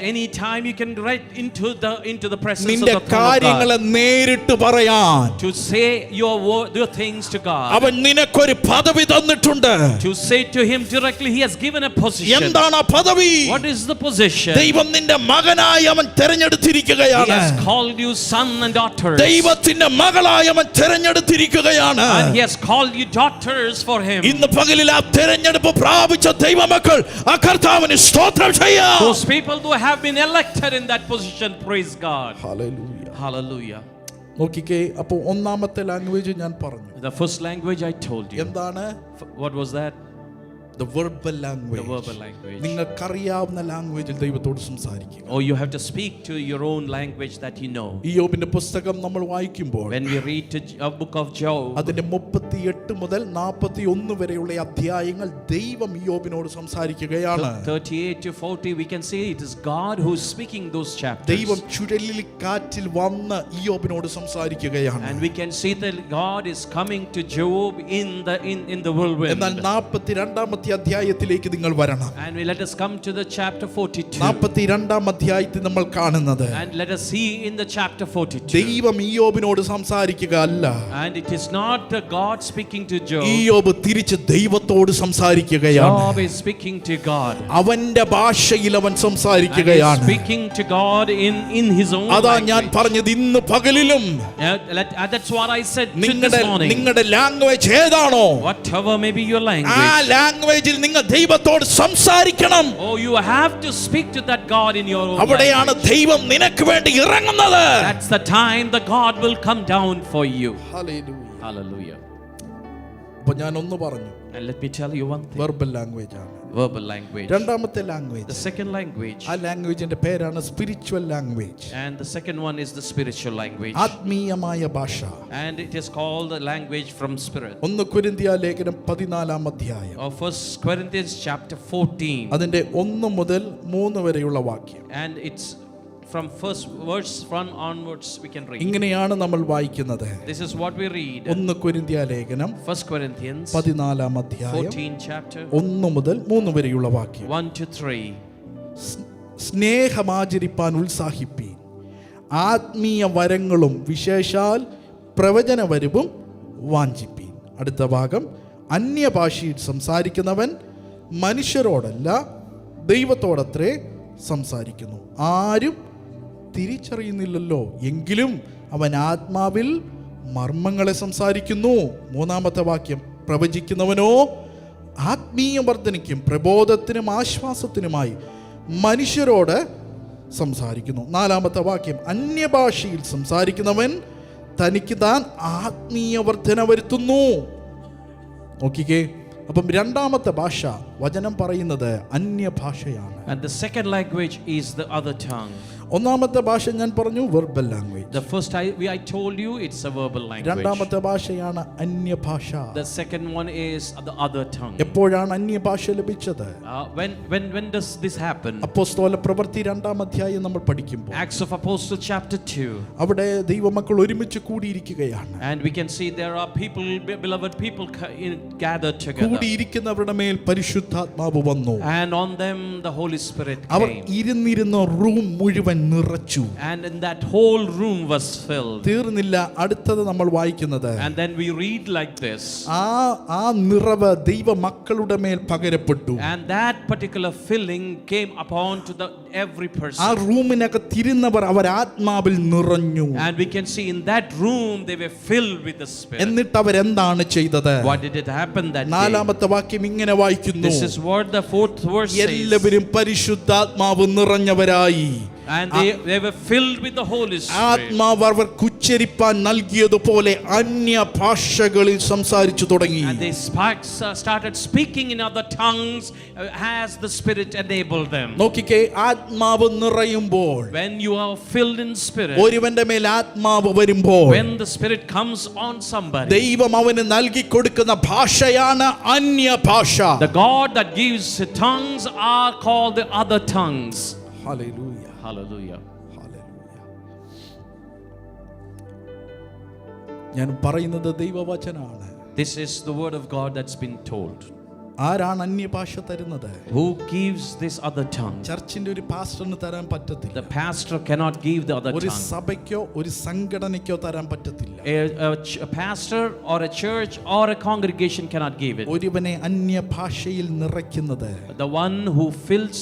Any time you can get into the presence of നിന്റെ the throne of കാര്യങ്ങളെ God, നേരിട്ട് പറയാൻ to say your things to God, അവൻ നിനക്കൊരു പദവി തന്നിട്ടുണ്ട്. to say to him directly. He has given a position. എന്താണ് ആ പദവി? What is the position? ദൈവം നിന്റെ മകനായി അവൻ He തെരഞ്ഞെടുത്തിരിക്കുകയാണ്. has called you son and daughters, ദൈവത്തിന്റെ മകളായി അവൻ തെരഞ്ഞെടുത്തിരിക്കുകയാണ്. and he has called you daughters for him. ഇന്ന് പകലിൽ ആ തെരഞ്ഞെടുപ്പ് പ്രാപിച്ച ദൈവമക്കൾ ആ കർത്താവിന് സ്തോത്രം ചെയ്യാം. Those people who have been elected in that position, praise God. Hallelujah. Hallelujah. നോക്കിക്കേ, അപ്പോൾ ഒന്നാമത്തെ ലാംഗ്വേജ് ഞാൻ പറഞ്ഞു. The first language I told you. എന്താണ്? What was that? The verbal The language. verbal language. നിങ്ങൾക്കറിയാവുന്ന ലാംഗ്വേജിൽ ദൈവത്തോട് സംസാരിക്കുക. Oh, you have to speak to your own language that you know. ഇയ്യോബിന്റെ പുസ്തകം നമ്മൾ വായിക്കുമ്പോൾ When we read a book of Job, അതിന്റെ 38 മുതൽ 41 വരെയുള്ള അധ്യായങ്ങൾ ദൈവം ഇയ്യോബിനോട് സംസാരിക്കുകയാണ്. 38 to 40, we can say it is God who is speaking those chapters. ദൈവം ചുഴലിൽ കാറ്റിൽ വന്ന് ഇയ്യോബിനോട് സംസാരിക്കുകയാണ്. And we can see that God is coming to Job in the whirlwind. എന്നാൽ 42 അധ്യായത്തിലേക്ക് നിങ്ങൾ വരണം. And let us come to the chapter 42. 42 അധ്യായത്തിൽ നമ്മൾ കാണുന്നത്, And let us see in the chapter 42. ദൈവം ഇയ്യോബിനോട് സംസാരിക്കുക അല്ല, And it is not God speaking to Job. ഇയ്യോബ് തിരിച്ച് ദൈവത്തോട് സംസാരിക്കുകയാണ്. Job is speaking to God. അവന്റെ ഭാഷയിൽ അവൻ And he is സംസാരിക്കുകയാണ്. speaking to God in his own അതാ ഞാൻ language. പറഞ്ഞത്, ഇന്ന് പകലിലും That's what I said this നിങ്ങളുടെ morning. നിങ്ങളുടെ ലാംഗ്വേജ് ഏതാണോ Whatever may be your ആ language, ലാംഗ്വേജ് ലാംഗ്വേജിൽ നിങ്ങൾ ദൈവത്തോട് സംസാരിക്കണം. Oh, you have to speak to that God in your own അവിടെയാണ് language. ദൈവം നിനക്ക് വേണ്ടി ഇറങ്ങുന്നത്. That's the time the God will come down for you. Hallelujah. Hallelujah. അപ്പൊ ഞാൻ ഒന്ന് പറഞ്ഞു, And let me tell you one thing. Verbal language ആണ്. Verbal language. രണ്ടാമത്തെ ലാംഗ്വേജ്, The second language. ആ ലാംഗ്വേജിന്റെ പേരാണ് spiritual language. And the second one is the spiritual language. ആത്മീയമായ ഭാഷ. And it is called the language from spirit. 1 കൊരിന്ത്യ ലേഖനം 14 അധ്യായം Of 1 Corinthians chapter 14. അതിന്റെ 1 മുതൽ 3 വരെയുള്ള വാക്യം. And it's from first verse from onwards we can read. ഇങ്ങനെയാണ് നമ്മൾ വായിക്കുന്നത്. This is what we read. 1 കൊരിന്ത്യ ലേഖനം 1 Corinthians 14 അധ്യായം 14 chapter 1 മുതൽ 3 വരെയുള്ള വാക്യം. 1 to 3. സ്നേഹമാചരിപ്പാൻ ഉത്സാഹിപ്പീൻ, ആത്മീയ വരങ്ങളും വിശേഷാൽ പ്രവചനവരവും വാഞ്ചിപ്പീൻ. അടുത്ത ഭാഗം, അന്യഭാഷയിൽ സംസാരിക്കുന്നവൻ മനുഷ്യരോടല്ല ദൈവത്തോടത്രേ സംസാരിക്കുന്നു, ആരും തിരിച്ചറിയുന്നില്ലല്ലോ, എങ്കിലും അവൻ ആത്മാവിൽ മർമ്മങ്ങളെ സംസാരിക്കുന്നു. 3-ാമത്തെ വാക്യം, പ്രവചിക്കുന്നവനോ ആത്മീയ വർദ്ധനയ്ക്കും പ്രബോധത്തിനും ആശ്വാസത്തിനുമായി മനുഷ്യരോട് സംസാരിക്കുന്നു. 4-ാമത്തെ വാക്യം, അന്യഭാഷയിൽ സംസാരിക്കുന്നവൻ തനിക്ക് താൻ ആത്മീയ വർധന വരുത്തുന്നു. നോക്കിക്കേ, അപ്പം രണ്ടാമത്തെ ഭാഷ വചനം പറയുന്നത് അന്യഭാഷയാണ്. And the second language is the other tongue. ഒന്നാമത്തെ ഭാഷ ഞാൻ പറഞ്ഞു verbal language. The first I told you it's a verbal language. രണ്ടാമത്തെ ഭാഷയാണ് അന്യഭാഷ. The second one is the other tongue. എപ്പോഴാണ് അന്യഭാഷ ലഭിച്ചത്? When does this happen? അപ്പോസ്തല പ്രവൃത്തി 2-ാം അധ്യായം നമ്മൾ പഠിക്കുമ്പോൾ Acts of Apostles chapter 2. അവിടെ ദൈവമക്കൾ ഒരുമിച്ച് കൂടിയിരിക്കുകയാണ്. And we can see there are people, beloved people gathered together. കൂടിയിരിക്കുന്നവരുടെ മേൽ പരിശുദ്ധാത്മാവ് വന്നു. And on them the Holy Spirit അവർ came. ഇരുന്നിരുന്ന റൂം മുഴുവൻ നിറച്ചു. And in that whole room was filled. തീർന്നില്ല, അടുത്തത് നമ്മൾ വായിക്കുന്നത്. And then we read like this. ആ നിറവ് ദൈവ മക്കളുടെ മേൽ പകരപ്പെട്ടു. And that particular filling came upon to every person. ആ റൂമിനകത്തിരുന്നവർ അവർ ആത്മാവിൽ നിറഞ്ഞു. And we can see in that room they were filled with the Spirit. എന്നിട്ട് അവരെന്താണ് ചെയ്തത്? What did it happen that day? 4-ാമത്തെ വാക്യം ഇങ്ങനെ വായിക്കുന്നു, This is what the 4th verse says. എല്ലാവരും പരിശുദ്ധാത്മാവ് നിറഞ്ഞവരായി. And they were filled with the Holy Spirit. ആത്മാവ് അവർക്ക് ഉച്ചരിപ്പാൻ നൽകിയതുപോലെ അന്യ ഭാഷകളിൽ സംസാരിച്ചു തുടങ്ങി. And they started speaking in other tongues as the Spirit enabled them. നോക്കിക്കേ, ആത്മാവ് നിറയുമ്പോൾ, When you are filled in Spirit, ഒരുവന്റെ മേൽ ആത്മാവ് വരുമ്പോൾ when the Spirit comes on somebody, ദൈവം അവന് നൽകി കൊടുക്കുന്ന ഭാഷയാണ് അന്യ ഭാഷ. the God that gives tongues are called the other tongues. Hallelujah. Hallelujah. ഞാൻ പറയുന്നത് ദൈവവചനാണ്. This is the word of God that's been told. ആരാണ് അന്യഭാഷ തരുന്നത്? Who gives this other tongue? ചർച്ചിന്റെ ഒരു പാസ്റ്ററിന് തരാൻ പറ്റത്തില്ല. The pastor cannot give the other ഒരു tongue. സഭയ്ക്കോ ഒരു സംഘടനയ്ക്കോ തരാൻ പറ്റത്തില്ല. A pastor or a church or a congregation cannot give it. ഒരുവനെ അന്യഭാഷയിൽ നിറയ്ക്കുന്നത് The one who fills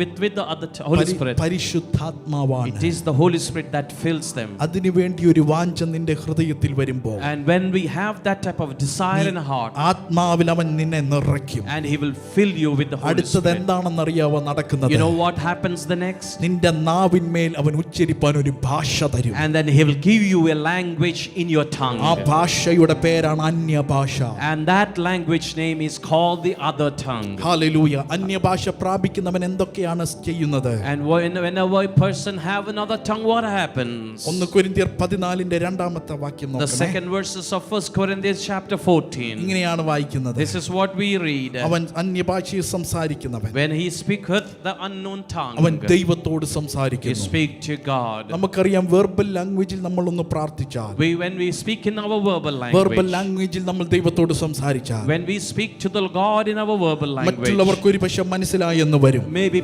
with the other Holy Spirit, പരിശുദ്ധാത്മാവാണ്. it is the Holy Spirit that fills them. അതിനുവേണ്ടി ഒരു വാഞ്ച നിന്റെ ഹൃദയത്തിൽ വരുമ്പോൾ, And when we have that type of desire in our heart, ആത്മാവിൽ അവൻ നിന്നെ നിറയ്ക്കും. and he will fill you with the Holy അടുത്തത് Spirit. എന്താണെന്നറിയാവോ നടക്കുന്നത്? You know what happens the next? നിന്റെ നാവിന്മേൽ അവൻ ഉച്ചരിപ്പാൻ ഒരു ഭാഷ തരും. And then he will give you a language in your tongue. ആ ഭാഷയുടെ പേരാണ് അന്യഭാഷ. And that language name is called the other tongue. Hallelujah. അന്യഭാഷ പ്രാപിക്കുന്നവൻ എന്തൊക്കെയാണ് ചെയ്യുന്നത്? And whenever a person have another tongue, what happens? 1 കൊരിന്ത്യർ 14-ന്റെ 2-ാമത്തെ വാക്യം The നോക്കണേ. second verses of 1 Corinthians chapter 14. ഇങ്ങനെയാണ് വായിക്കുന്നത്. This is what we read. അവൻ അന്യഭാഷയിൽ സംസാരിക്കുന്നവൻ, When he speaketh the unknown tongue, അവൻ ദൈവത്തോട് he സംസാരിക്കുന്നു. speak to God. നമുക്കറിയാം, വെർബൽ ലാംഗ്വേജിൽ നമ്മളൊന്ന് പ്രാർത്ഥിച്ചാൽ, When we speak in our verbal verbal language, ലാംഗ്വേജിൽ നമ്മൾ ദൈവത്തോട് സംസാരിച്ചാൽ, when we speak to the God in our verbal language, മറ്റുള്ളവർക്ക് ഒരു പക്ഷെ മനസ്സിലായെന്ന് വരും. maybe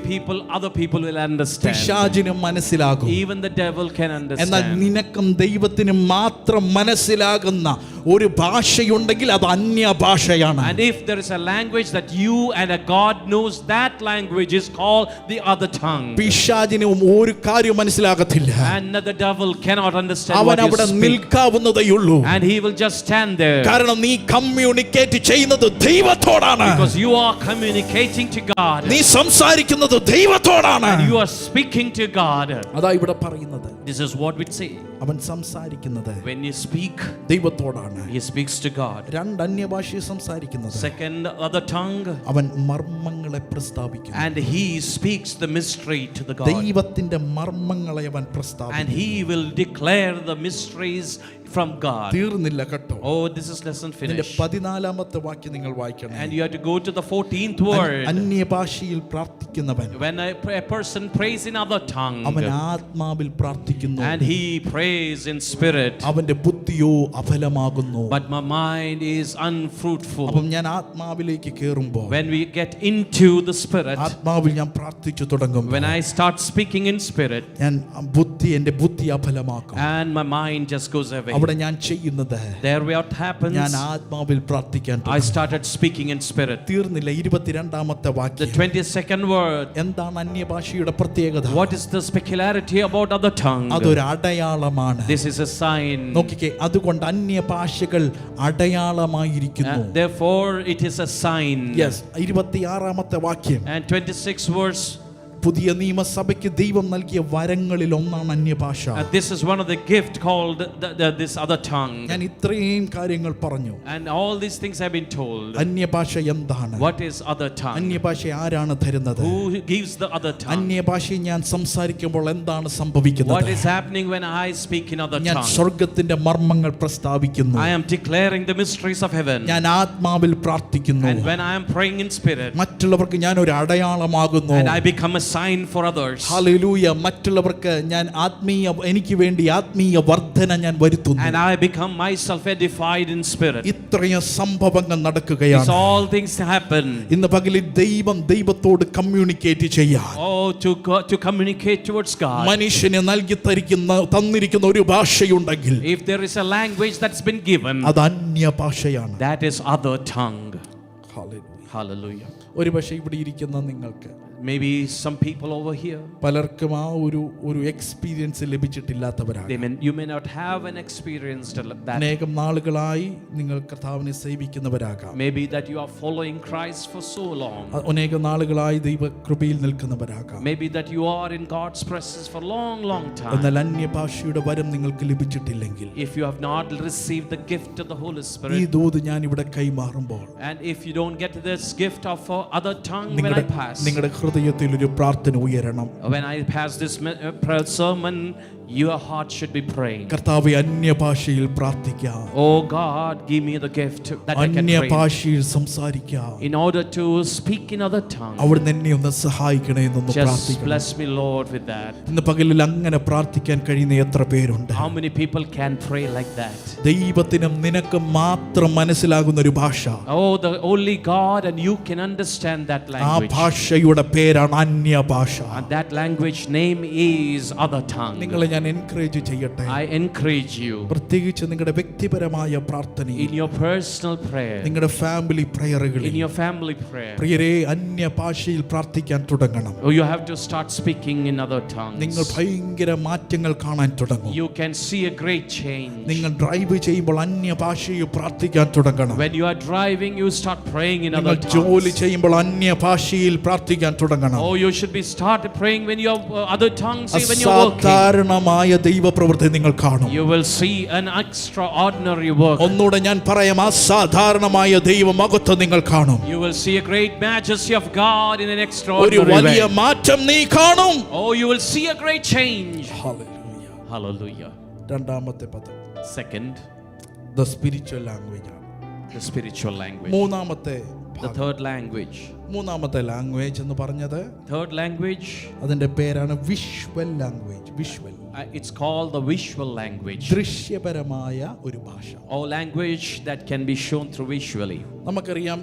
other people will understand. പിശാചിനും മനസ്സിലാകും. Even the devil can എന്നാൽ understand. നിനക്കും ദൈവത്തിനും മാത്രം മനസ്സിലാകുന്ന ഒരു ഭാഷയുണ്ടെങ്കിൽ അത് അന്യഭാഷയാണ്. And if there is a language that you and a God knows, that language is called the other tongue. പിശാചിന് ഒരു കാര്യം മനസ്സിലാകത്തില്ല. And the devil cannot understand അവൻ what you അവിടെ speak. നിൽക്കാവുന്നതേയുള്ളൂ. And he will just stand there. കാരണം നീ communicate ചെയ്യുന്നത് ദൈവത്തോടാണ്. Because you are communicating to God. നീ സംസാരിക്കുന്നത് ദൈവത്തോടാണ്. And you are speaking to God. അതാ ഇവിടെ പറയുന്നത്. This is what we say. അവൻ സംസാരിക്കുന്നത് When you speak, ദൈവത്തോടാണ്. he speaks to God. രണ്ട് അന്യഭാഷയെ സംസാരിക്കുന്നത്. Second, other tongue. അവൻ മർമ്മങ്ങളെ പ്രസ്താവിക്കുന്നു. And he speaks the mystery to the God. ദൈവത്തിന്റെ മർമ്മങ്ങളെ അവൻ പ്രസ്താവിക്കുന്നു. And he will declare the mysteries from God. തീർന്നില്ല കേട്ടോ. Oh, this is lesson ഇതിന്റെ finished. 14ാമത്തെ വാക്യം നിങ്ങൾ വായിക്കണം. And you have to go to the 14th word. അന്യഭാഷയിൽ പ്രാർത്ഥിക്കുന്നവൻ When a person prays in other tongue, അവൻ ആത്മാവിൽ പ്രാർത്ഥിക്കുന്നു. and he prays in spirit, അവന്റെ ബുദ്ധിയോ അഫലമാകുന്നു. but my mind is unfruitful. അപ്പം ഞാൻ ആത്മാവിലേക്ക് കേറുമ്പോൾ, When we get into the spirit, ആത്മാവിൽ ഞാൻ പ്രാർത്ഥിച്ചു തുടങ്ങും, when I start speaking in spirit, ഞാൻ എന്റെ ബുദ്ധി അഫലമാക്കും. and my mind just goes away. അവിടെ ഞാൻ ചെയ്യുന്നത്, There what happens, ഞാൻ ആത്മാവിൽ പ്രാർത്ഥിക്കാൻ I started speaking in spirit. തീർന്നില്ല. 22ാമത്തെ The വാക്യം. 22nd word. എന്താണ് അന്യഭാഷയുടെ പ്രത്യേകത? What is the peculiarity about other tongue? അതൊരു അടയാളമാണ്. This is a sign. നോക്കിക്കേ, അതുകൊണ്ട് അന്യഭാഷകൾ അടയാളമായിരിക്കുന്നു. Therefore it is a sign. Yes. 26ാമത്തെ വാക്യം. And 26th verse. പുതിയ നിയമസഭയ്ക്ക് ദൈവം നൽകിയ വരങ്ങളിൽ ഒന്നാണ് അന്യഭാഷ. This is one of the gift called this other tongue. ഞാൻ ഇത്രയും കാര്യങ്ങൾ പറഞ്ഞു. And all these things have been told. അന്യഭാഷ എന്താണ്? What is other tongue? അന്യഭാഷ ആരാണ് തരുന്നത്? Who gives the other tongue? അന്യഭാഷയിൽ ഞാൻ സംസാരിക്കുമ്പോൾ എന്താണ് സംഭവിക്കുന്നത്? What is happening when I speak in other ഞാൻ tongue? സ്വർഗ്ഗത്തിന്റെ മർമ്മങ്ങൾ പ്രസ്താവിക്കുന്നു. I am declaring the mysteries of heaven. ഞാൻ ആത്മാവിൽ പ്രാർത്ഥിക്കുന്നു. And when I am praying in spirit, മറ്റുള്ളവർക്ക് ഞാൻ ഒരു അടയാളമാകുന്നു. and I become a sign for others. Hallelujah. മറ്റുള്ളവർക്ക് ഞാൻ എനിക്ക് വേണ്ടി ആത്മീയ വർധന ഞാൻ വരുത്തുന്നു. And I become myself edified in spirit. ഇത്രയും സംഭവങ്ങൾ These നടക്കുകയാണ്. all things happen. ഇന്ന് പകലിൽ ദൈവത്തോട് കമ്മ്യൂണിക്കേറ്റ് ചെയ്യാൻ, To communicate towards God. മനുഷ്യന് തന്നിരിക്കുന്ന ഒരു ഭാഷയുണ്ടെങ്കിൽ, If there is a language that's been given, അത് അന്യഭാഷയാണ്. that is other tongue. Hallelujah. Hallelujah. ഒരു പക്ഷേ ഇവിടെ ഇരിക്കുന്ന നിങ്ങൾക്ക്, Maybe some people over here, പലർക്കും ആ ഒരു experience ലഭിച്ചിട്ടില്ലാത്തവരാണ്. you may not have an experience that. അനേകം നാളുകളായി നിങ്ങൾ കർത്താവിനെ സേവിക്കുന്നവരാകാം. Maybe that you are following Christ for so long. അനേക നാളുകളായി ദൈവകൃപയിൽ നിൽക്കുന്നവരാകാം. Maybe that you are in God's presence for long time. എന്നാൽ അന്യഭാഷയുടെ വരം നിങ്ങൾക്ക് ലഭിച്ചിട്ടില്ലെങ്കിൽ, If you have not received the gift of the Holy ഈ Spirit, ദൂത് ഞാൻ ഇവിടെ കൈമാറുമ്പോൾ, and if you don't get this gift of other tongue when I pass, നിങ്ങളുടെ ഹൃദയത്തിൽ ഒരു പ്രാർത്ഥന ഉയരണം. when I pass this prayer sermon, your heart should be praying. കർത്താവേ, അന്യഭാഷയിൽ പ്രാർത്ഥിക്കാം. Oh God, give me the gift that I can pray. അന്യഭാഷയിൽ സംസാരിക്കാം. In order to speak in other tongue. അവിടുന്ന് എന്നെ ഒന്ന് സഹായിക്കണേ എന്നൊന്ന് Just പ്രാർത്ഥിക്കണം. bless me, Lord, with that. ഇന്ന് പകലിൽ അങ്ങനെ പ്രാർത്ഥിക്കാൻ കഴിയുന്ന എത്ര പേരുണ്ട്? How many people can pray like that? ദൈവത്തിനും നിനക്ക് മാത്രം മനസ്സിലാകുന്ന ഒരു ഭാഷ, Oh, the only God and you can understand that ആ language. ഭാഷയുടെ പേരാണ് അന്യഭാഷ. And that language name is other tongue. നിങ്ങളെ ഞാൻ എൻകറേജ് ചെയ്യട്ടെ. I encourage you പ്രത്യേകിച്ച് നിങ്ങളുടെ വ്യക്തിപരമായ പ്രാർത്ഥനയിൽ, in your personal prayer, നിങ്ങളുടെ family in പ്രയറുകളിൽ, your family prayer. പ്രിയരെ, അന്യഭാഷയിൽ പ്രാർത്ഥിക്കാൻ തുടങ്ങണം. Oh, you have to start speaking in other നിങ്ങൾ tongues. ഭയങ്കര മാറ്റങ്ങൾ കാണാൻ തുടങ്ങും. You can see a great change. നിങ്ങൾ ഡ്രൈവ് ചെയ്യുമ്പോൾ അന്യഭാഷയിൽ പ്രാർത്ഥിക്കാൻ തുടങ്ങണം. When you are driving, you start praying in നിങ്ങൾ other ജോലി tongues. ചെയ്യുമ്പോൾ അന്യഭാഷയിൽ പ്രാർത്ഥിക്കാൻ തുടങ്ങണം. Oh, you should be start praying when you are other tongues, when you are working. അസാധാരണമായ ദൈവപ്രവൃത്തി നിങ്ങൾ കാണും. You will see an extraordinary work. ഒന്നുകൂടെ ഞാൻ പറയാം, അസാധാരണമായ ദൈവമഹത്വം നിങ്ങൾ കാണും. You will see a great majesty of God in an ഒരു extraordinary വലിയ way. മാറ്റം നീ കാണും. Oh, you will see a great change. Hallelujah. Hallelujah. രണ്ടാമത്തെ പദം Second, ദ സ്പിരിച്വൽ ലാംഗ്വേജ് ആണ്. the spiritual language. മൂന്നാമത്തെ The third language. മൂന്നാമത്തെ ലാംഗ്വേജ് എന്ന് പറഞ്ഞത്, Third language, അതിന്റെ പേരാണ് visual language. Visual, it's called the visual language. ദൃശ്യപരമായ ഒരു ഭാഷ. Or language that can be shown through visually. നമുക്കറിയാം,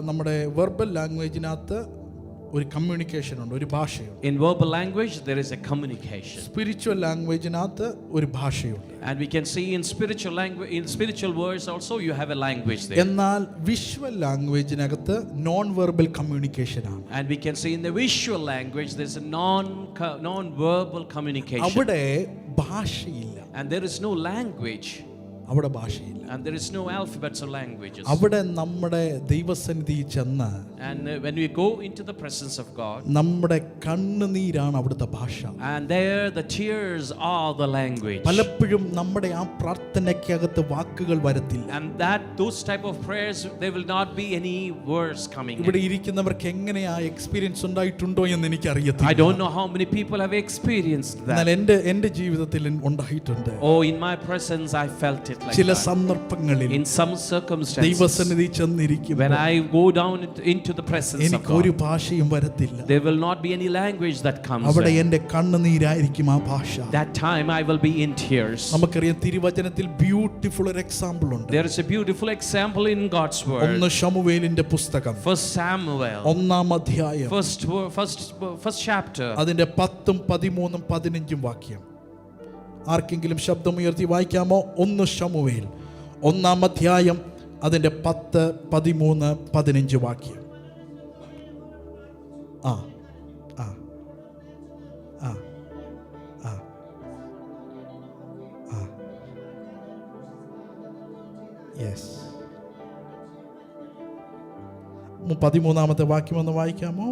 നമ്മുടെ വെർബൽ ലാംഗ്വേജിനകത്ത് ഒരു കമ്മ്യൂണിക്കേഷൻ ഉണ്ട്, ഒരു ഭാഷയുണ്ട്. In verbal language, there is a communication. Spiritual ലാംഗ്വേജിനകത്ത് ഒരു ഭാഷയുണ്ട്. And we can see in spiritual language, in spiritual words also, you have a language there. എന്നാൽ വിഷ്വൽ ലാംഗ്വേജിനകത്ത് നോൺ വെർബൽ കമ്മ്യൂണിക്കേഷൻ ആണ്. And we can see in the visual language, there is a non-verbal communication. അവിടെ ഭാഷയില്ല. And there is no language. അവിടെ ഭാഷയില്ല. And there is no alphabets or languages. അവിടെ നമ്മുടെ ദൈവസന്നിധിയിൽ ചെന്ന് And when we go into the presence of God, നമ്മുടെ കണ്ണുനീരാണ് അവിടുത്തെ ഭാഷ. and there the tears are the language. പലപ്പോഴും നമ്മുടെ ആ പ്രാർത്ഥനയ്ക്കകത്ത് വാക്കുകൾ വരത്തില്ല. And that those type of prayers, there will not be any words coming ഇവിടെ in. ഇരിക്കുന്നവർക്ക് എങ്ങനെ ആ എക്സ്പീരിയൻസ് ഉണ്ടായിട്ടുണ്ടോ എന്ന് എനിക്ക് അറിയത്തില്ല. I don't know how many people have experienced എന്നാൽ that. എൻ്റെ ജീവിതത്തിൽ ഉണ്ടായിട്ടുണ്ട്. Oh, in my presence I felt it like ചില that. സന്ദർഭങ്ങളിൽ In some circumstances, ദൈവസന്നിധി when ചെന്നിരിക്കുമ്പോൾ I go down into the presence of എനിക്ക് ഒരു God, ഭാഷയും വരത്തില്ല. there will not be any language that comes അവിടെ there. എൻ്റെ കണ്ണുനീരായിരിക്കും ആ ഭാഷ. That time I will be in tears. നമുക്കറിയാം തിരുവചനത്തിൽ ബ്യൂട്ടിഫുൾ ഒരു എക്സാമ്പിൾ ഉണ്ട്. There is a beautiful example in God's word. 1 ശമൂവേലിന്റെ പുസ്തകം 1 Samuel, 1-ാം അധ്യായം first chapter. അതിന്റെ 10, 13, 15 വാക്യം. ആർക്കെങ്കിലും ശബ്ദമുയർത്തി വായിക്കാമോ? 1 ശമൂവേൽ 1-ാം അധ്യായം അതിന്റെ 10, 13, 15 വാക്യം. ആ ആ ആ ആ ആ യെസ്. 13-ാമത്തെ വാക്യം ഒന്ന് വായിക്കാമോ?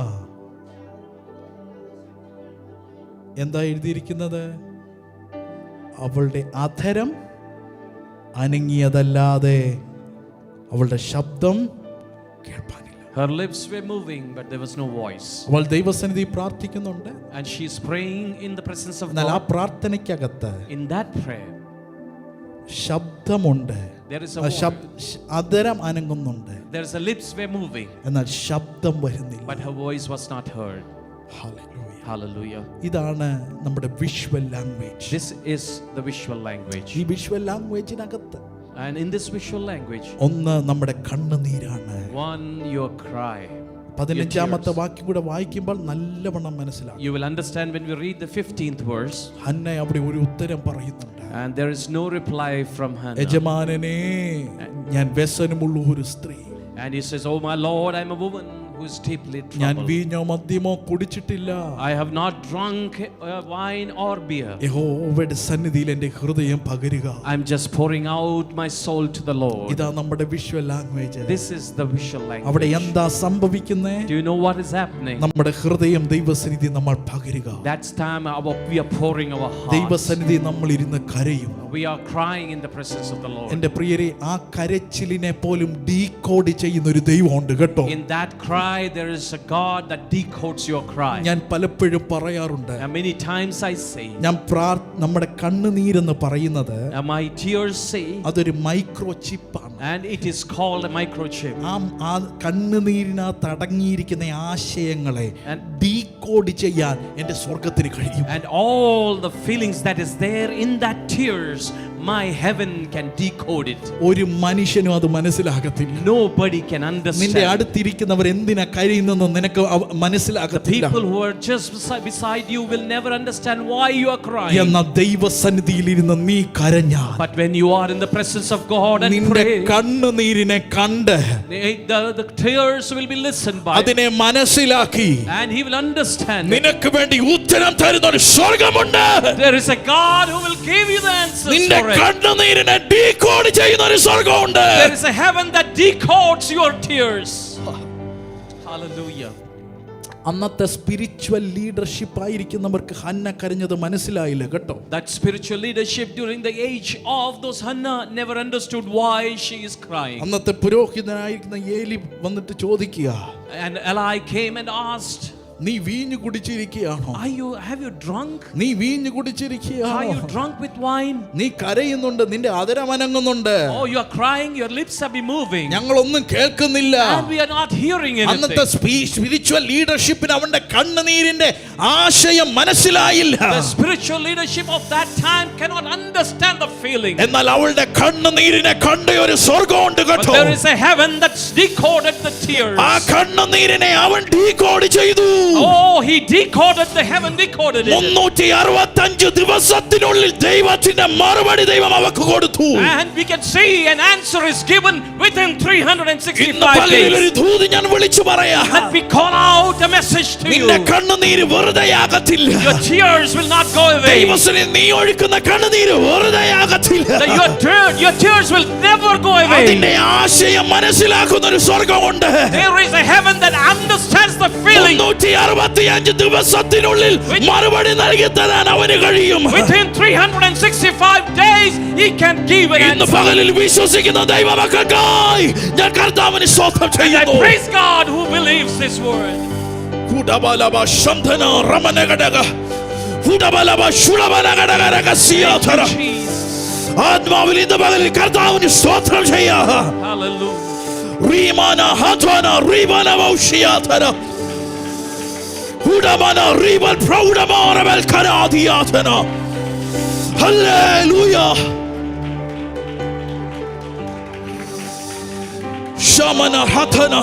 ആ എന്താ എഴുതിയിരിക്കുന്നത്? അവളുടെ അധരം അനങ്ങിയതല്ലാതെ അവളുടെ ശബ്ദം കേൾപ്പാനില്ല. Her lips were moving, but there was no voice. അവൾ ദൈവസന്നിധി പ്രാർത്ഥിക്കുന്നുണ്ട്. And she is praying in the presence of എന്നാൽ ആ God. പ്രാർത്ഥനയ്ക്കകത്ത് In that prayer, ശബ്ദമുണ്ട്. there is a voice. അധരം അനങ്ങുന്നുണ്ട്, There is a lips were moving, എന്നാൽ ശബ്ദം വരുന്നില്ല. but her voice was not heard. Hallelujah. Hallelujah. ഇതാണ് നമ്മുടെ visual language. This is the visual language. ഈ visual ലാംഗ്വേജിനകത്ത് And in this visual language, ഒന്ന് നമ്മുടെ കണ്ണുനീരാണ്. one, your cry. 15-ാമത്തെ വാക്യം കൂടെ വായിക്കുമ്പോൾ നല്ലവണ്ണം മനസ്സിലാകും. You will understand when we read the 15th verse. Hannah അവിടെ ഒരു ഉത്തരം പറയുന്നുണ്ട്. And there is no reply from Hannah. യജമാനനേ, ഞാൻ വ്യസനമുള്ള ഒരു സ്ത്രീ. And he says, oh my Lord, I'm a woman who is deeply ഞാൻ troubled. വീഞ്ഞോ മദ്യമോ കുടിച്ചിട്ടില്ല. I have not drunk wine or beer. യഹോവയുടെ സന്നിധിയിൽ എൻ്റെ ഹൃദയം പകരുക. I'm just pouring out my soul to the Lord. ഇതാ നമ്മുടെ visual language. This is the visual അവിടെ language. എന്താ സംഭവിക്കുന്നേ? Do you know what is happening? നമ്മുടെ ഹൃദയം ദൈവസന്നിധി നമ്മൾ പകരുക. That's time we are pouring our heart. ദൈവസന്നിധി നമ്മൾ ഇരുന്ന് കരയും. We are crying in the presence of the Lord. എൻ്റെ പ്രിയരെ, ആ കരച്ചിലിനെ പോലും ഡീകോഡ് ചെയ്യുന്ന ഒരു ദൈവമുണ്ട് കേട്ടോ. In that cry, there is a God that decodes your cry. ഞാൻ പലപ്പോഴും പറയാറുണ്ട്, And many times I say, നമ്മുടെ കണ്ണുനീരെന്ന് പറയുന്നത് and my tears say, അതൊരു micro ചിപ്പാണ്. and it is called a microchip. ആ കണ്ണുനീരിനകത്ത് അടങ്ങിയിരിക്കുന്ന ആശയങ്ങളെ ഡീകോഡ് ചെയ്യാൻ എൻ്റെ സ്വർഗത്തിന് കഴിയും. And all the feelings that is there in that tears, my heaven can decode it. ഒരു മനുഷ്യനും അത് മനസ്സിലാകത്തില്ല. Nobody can നിന്റെ understand. അടുത്തിരിക്കുന്നവർ എന്തിനാ കരയുന്നെന്ന് നിനക്ക് The മനസ്സിലാകത്തില്ല. people who are just beside you will never understand why you are crying. എന്ന ദൈവസന്നിധിയിൽ ഇരുന്ന് നീ കരഞ്ഞാൽ But when you are in the presence of God and നിന്റെ pray, കണ്ണുനീരിനെ കണ്ട് the tears will be listened by, അതിനെ മനസ്സിലാക്കി and he will understand it. നിനക്ക് വേണ്ടി ഉത്തരം തരുന്ന ഒരു സ്വർഗമുണ്ട്. There is a God who will give you the answers നിന്റെ for it. കണ്ണുനീരിനെ ഡീകോഡ് ചെയ്യുന്ന ഒരു സ്വർഗമുണ്ട്. There is a heaven that decodes your tears. Hallelujah. അന്നത്തെ സ്പിരിച്വൽ ലീഡർഷിപ്പ് ആയിരിക്കുന്നവർക്ക് ഹന്ന കരഞ്ഞത് മനസ്സിലായില്ല കേട്ടോ. That spiritual leadership during the age of those Hannah never understood why she is crying. അന്നത്തെ പുരോഹിതനായിരിക്കുന്ന ഏലി വന്നിട്ട് ചോദിക്കുക, And Eli came and asked, നീ വീഞ്ഞു കുടിച്ചിരിക്കുകയാണോ? Have you drunk? നീ വീഞ്ഞു Are കുടിച്ചിരിക്കുകയാണോ? you drunk with wine? നീ കരയുന്നുണ്ട്, നിന്റെ അതരമനങ്ങുന്നുണ്ട്. Oh, you are crying, your lips have been moving. ഞങ്ങളൊന്നും കേൾക്കുന്നില്ല. And we are not hearing anything. അന്നത്തെ സ്പിരിച്വൽ ലീഡർഷിപ്പിന് അവന്റെ കണ്ണുനീരിന്റെ ആശയം മനസ്സിലായില്ല. The spiritual leadership of that time cannot understand the feeling. എന്നാൽ അവളുടെ കണ്ണുനീരിനെ കണ്ട ഒരു സ്വർഗ്ഗമുണ്ട് But കേട്ടോ. there is a heaven that's decoded the tears. ആ കണ്ണുനീരിനെ അവൻ ഡീകോഡ് ചെയ്തു. Oh, he decoded the heaven, decoded it. 365 ദിവസത്തിനുള്ളിൽ ദൈവത്തിന്റെ മറുപടി ദൈവം അവർക്ക് കൊടുത്തു. And we can see an answer is given within 365 ഇന്ന് പകലിൽ ഒരു days. ദൂത് ഞാൻ വിളിച്ചു പറയാം. Let me call out a message to you. നിന്റെ കണ്ണുനീര് വെറുതെയാകത്തില്ല. Your tears will not go away. ദൈവസന്നിധിയിൽ നീ ഒഴുക്കുന്ന കണ്ണുനീര് വെറുതെയാകത്തില്ല. Your tears will never go away. അതിന്റെ ആശയം മനസ്സിലാക്കുന്ന ഒരു സ്വർഗ്ഗമുണ്ട്. There is a heaven that understands the feeling. 365 ദിവസത്തിനുള്ളിൽ മറുപടി നൽകി തരാൻ അവന് കഴിയും. Within 365 days he can give an ഇന്ന് answer. പകലിൽ വിശ്വസിക്കുന്ന ദൈവമക്കൾക്കായി ഞാൻ കർത്താവിനെ സ്തോത്രം And I ചെയ്യുന്നു. praise God who believes this word. കുടബലബ ശംധന റമനഗടക കുടബലബ ശുളബനഗടകരക സിയാതര Jesus. ആത്മാവിൽ ഇന്ന് പകലിൽ കർത്താവിനെ സ്തോത്രം ചെയ്യാ. Hallelujah. റീമാന ഹതന റീബന വൗഷിയാതര കുടബന റീബൽ പ്രൗഢമാരബൽ കരാദിയാതന. ഹല്ലേലൂയ. ശമന ഹതന.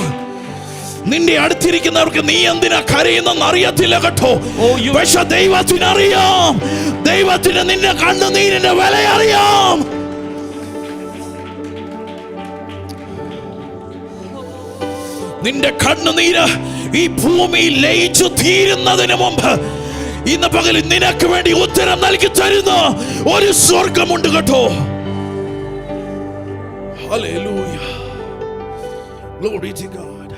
നിന്റെ അടുത്തിരിക്കുന്നവർക്ക് നീ എന്തിനാ കരയുന്നെന്ന് അറിയത്തില്ല കേട്ടോ. പക്ഷെ ദൈവത്തിനറിയാം. ദൈവത്തിന് നിന്റെ കണ്ണുനീരിന്റെ വില അറിയാം. നിന്റെ കണ്ണുനീര് ഈ ഭൂമിയിൽ ലയിച്ചു തീരുന്നതിന് മുമ്പ് ഇന്ന് പകലിൽ നിനക്ക് വേണ്ടി ഉത്തരം നൽകി തരുന്ന ഒരു സ്വർഗമുണ്ട് കേട്ടോ. ഹല്ലേലൂയ. Glory to God.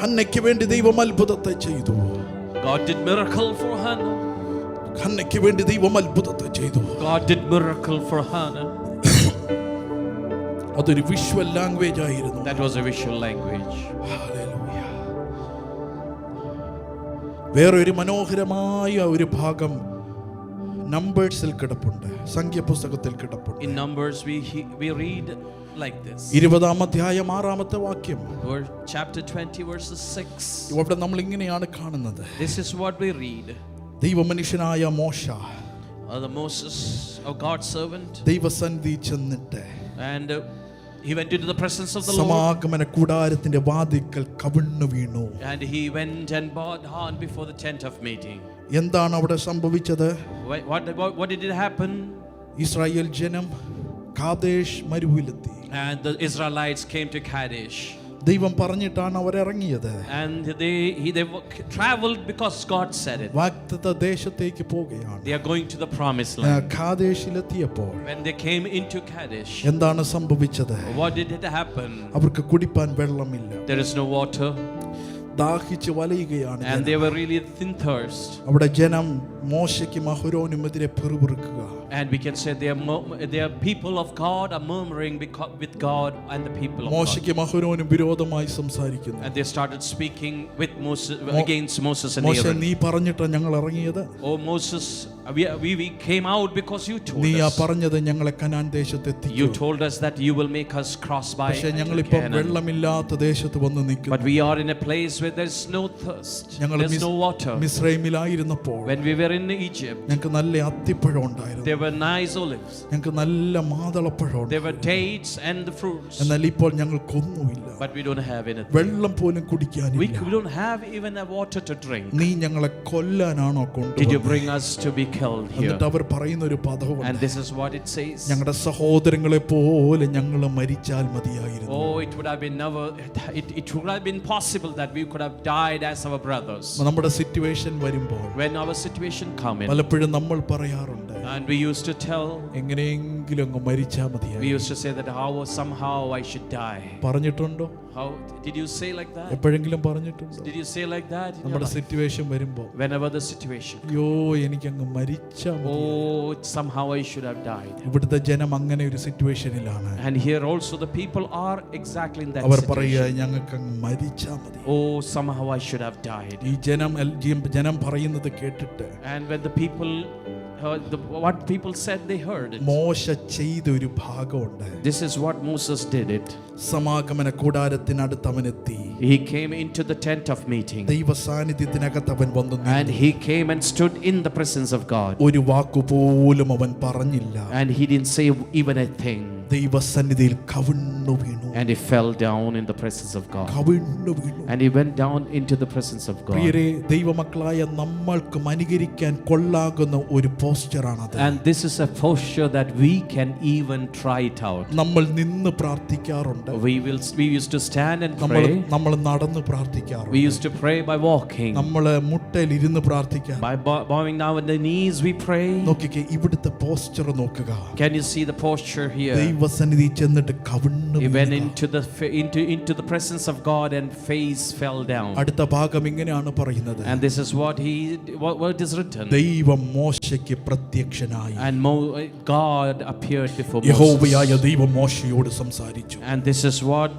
ഹന്നയ്ക്ക് വേണ്ടി ദൈവം അത്ഭുതത്തെ ചെയ്തു. God did miracle for Hannah. ഹന്നയ്ക്ക് വേണ്ടി ദൈവം അത്ഭുതത്തെ ചെയ്തു. God did miracle for Hannah. അതൊരു വിഷ്വൽ ലാംഗ്വേജ് ആയിരുന്നു. That was a visual language. Hallelujah. വേറൊരു മനോഹരമായ ഒരു ഭാഗം നമ്പേഴ്സിൽ കിടപ്പുണ്ട്, സംഖ്യാപുസ്തകത്തിൽ കിടപ്പുണ്ട്. In Numbers we read like this. 20-ാം അധ്യായം 6-ാമത്തെ വാക്യം. Chapter 20 verses 6. ഇവിടെ നമ്മൾ ഇങ്ങനെയാണ് കാണുന്നത്. This is what we read. ദൈവമനുഷ്യനായ മോശ The Moses, of God's servant, ദൈവസന്നിധി ചെന്നിട്ട് and he went into the presence of the Lord. സമാഗമന കൂടാരത്തിന്റെ വാതിൽക്കൽ കവിണ്ണു വീണു. And he went and bowed down before the tent of meeting. എന്താണ് അവിടെ സംഭവിച്ചത്? What did it happen? Israel ജനം Kadesh മരുവിലെത്തി. And the Israelites came to Kadesh. ദൈവം പറഞ്ഞിട്ടാണ് അവർ ഇറങ്ങിയത്. And they traveled because God said it. വാഗ്ദത്ത ദേശത്തേക്ക് പോവുകയാണ്. They are going to the promised land. കാദേശിലെത്തിയപ്പോൾ When they came into Kadesh, എന്താണ് സംഭവിച്ചത്? what did it happen? അവർക്ക് കുടിപ്പാൻ വെള്ളമില്ല. There is no water. ദാഹിച്ച് വലയുകയാണ്. And they were really thin thirst. അവിടെ ജനം മോശയ്ക്കും അഹരോനുമെതിരെ പിറുപിറുക്കുക. And we can say they are people of God are murmuring with God and the people of God. മോശയ്ക്കും അഹരോനും വിരോധമായി സംസാരിക്കുന്നു. And they started speaking with Moses against Moses and മോശ, Aaron. നീ പറഞ്ഞിട്ടാ ഞങ്ങൾ ഇറങ്ങിയത്. Oh Moses, we came out because you told നീ ആ us. പറഞ്ഞത് ഞങ്ങളെ കനാൻ ദേശത്ത് You എത്തിക്കും. told us that you will make us cross by പക്ഷേ into ഞങ്ങളിപ്പം Canaan. വെള്ളമില്ലാത്ത ദേശത്ത് വന്ന് But നിൽക്കുന്നു. we are in a place where there's no thirst. ഞങ്ങൾ There's no water. മിസ്രൈമിലായിരുന്നപ്പോൾ When we were in Egypt, ഞങ്ങൾക്ക് നല്ല അത്തിപ്പഴം ഉണ്ടായിരുന്നു. there were nice olives. ഞങ്ങൾക്ക് നല്ല മാതളപ്പഴം There were ഉണ്ടായിരുന്നു. dates and the fruits. എന്നാൽ ഇപ്പോൾ ഞങ്ങൾക്കൊന്നുമില്ല. But we don't have anything. വെള്ളം പോലും We കുടിക്കാനില്ല. don't have even a water to drink. നീ ഞങ്ങളെ കൊല്ലാനാണോ Did you കൊണ്ടുവന്നത്? bring us to be killed here? എന്നിട്ട് അവർ പറയുന്ന ഒരു And പദവുണ്ട്. this is what it says. ഞങ്ങളുടെ സഹോദരങ്ങളെ പോലെ ഞങ്ങൾ മരിച്ചാൽ മതിയായിരുന്നു. Oh, it would have been it would have been possible that we could have died as our brothers. നമ്മുടെ സിറ്റുവേഷൻ വരുമ്പോൾ When our situation come in, പലപ്പോഴും നമ്മൾ പറയാറുണ്ട്, And we used to tell, എങ്ങനെയെങ്കിലും അങ്ങ് മരിച്ചാ we മതിയായി. used to say that somehow I should die. പറഞ്ഞിട്ടുണ്ടോ? How did you say like that? എപ്പോഴെങ്കിലും പറഞ്ഞിട്ടുണ്ടോ? Did you say like that in your നമ്മുടെ life? സിറ്റുവേഷൻ വരുമ്പോ Whenever the situation, അയ്യോ എനിക്കങ്ങ് മരിച്ചാ മതി. oh, somehow I should have died. ഇവിടുത്തെ ജനം അങ്ങനെ ഒരു സിറ്റുവേഷനിലാണ്. And here also the people are exactly in that അവർ പറയുക situation. ഞങ്ങൾക്കങ്ങ് മരിച്ചാ മതി. Oh, somehow I should have died. ഈ ജനം പറയുന്നത് കേട്ടിട്ട് And when the people heard what people said, they heard it. മോശ ചെയ്ത ഒരു ഭാഗമുണ്ട്. This is what Moses did it. സമാഗമന കൂടാരത്തിനടുത്ത് അവൻ എത്തി. He came into the tent of meeting. ദൈവ സാന്നിധ്യത്തിനകത്ത് അവൻ വന്നു And he came and stood in the presence of God. ഒരു വാക്കുപോലും അവൻ പറഞ്ഞില്ല. And he didn't say even a thing. ദൈവസന്നിധിയിൽ കവിണ്ണു വീണു. And he fell down in the presence of God. കവിണ്ണു വീണു. And he went down into the presence of God. പ്രിയരേ, ദൈവമക്കളായ നമ്മൾക്ക് അനുകരിക്കാൻ കൊള്ളാകുന്ന ഒരു പോസ്ചറാണത്. And this is a posture that we can even try it out. നമ്മൾ നിന്ന് പ്രാർത്ഥിക്കാറുണ്ട്. We used to stand and pray. നമ്മൾ നടന്ന് പ്രാർത്ഥിക്കാറുണ്ട്. We used to pray by walking. നമ്മൾ മുട്ടയിൽ ഇരുന്ന് പ്രാർത്ഥിക്കാം. By bowing down on the knees we pray. നോക്കിക്കേ, ഇവിടുത്തെ പോസ്ചർ നോക്കുക. Can you see the posture here? ദൈവസന്നിധി ചെന്നിട്ട് കവിണ്ണു He went വീണു. into the presence of God and face fell down. അടുത്ത ഭാഗം ഇങ്ങനെയാണ് പറയുന്നത്. And this is what is written. ദൈവം മോശയ്ക്ക് പ്രത്യക്ഷനായി. And God appeared before യഹോവയായ Moses. ദൈവം മോശയോട് സംസാരിച്ചു. And this is what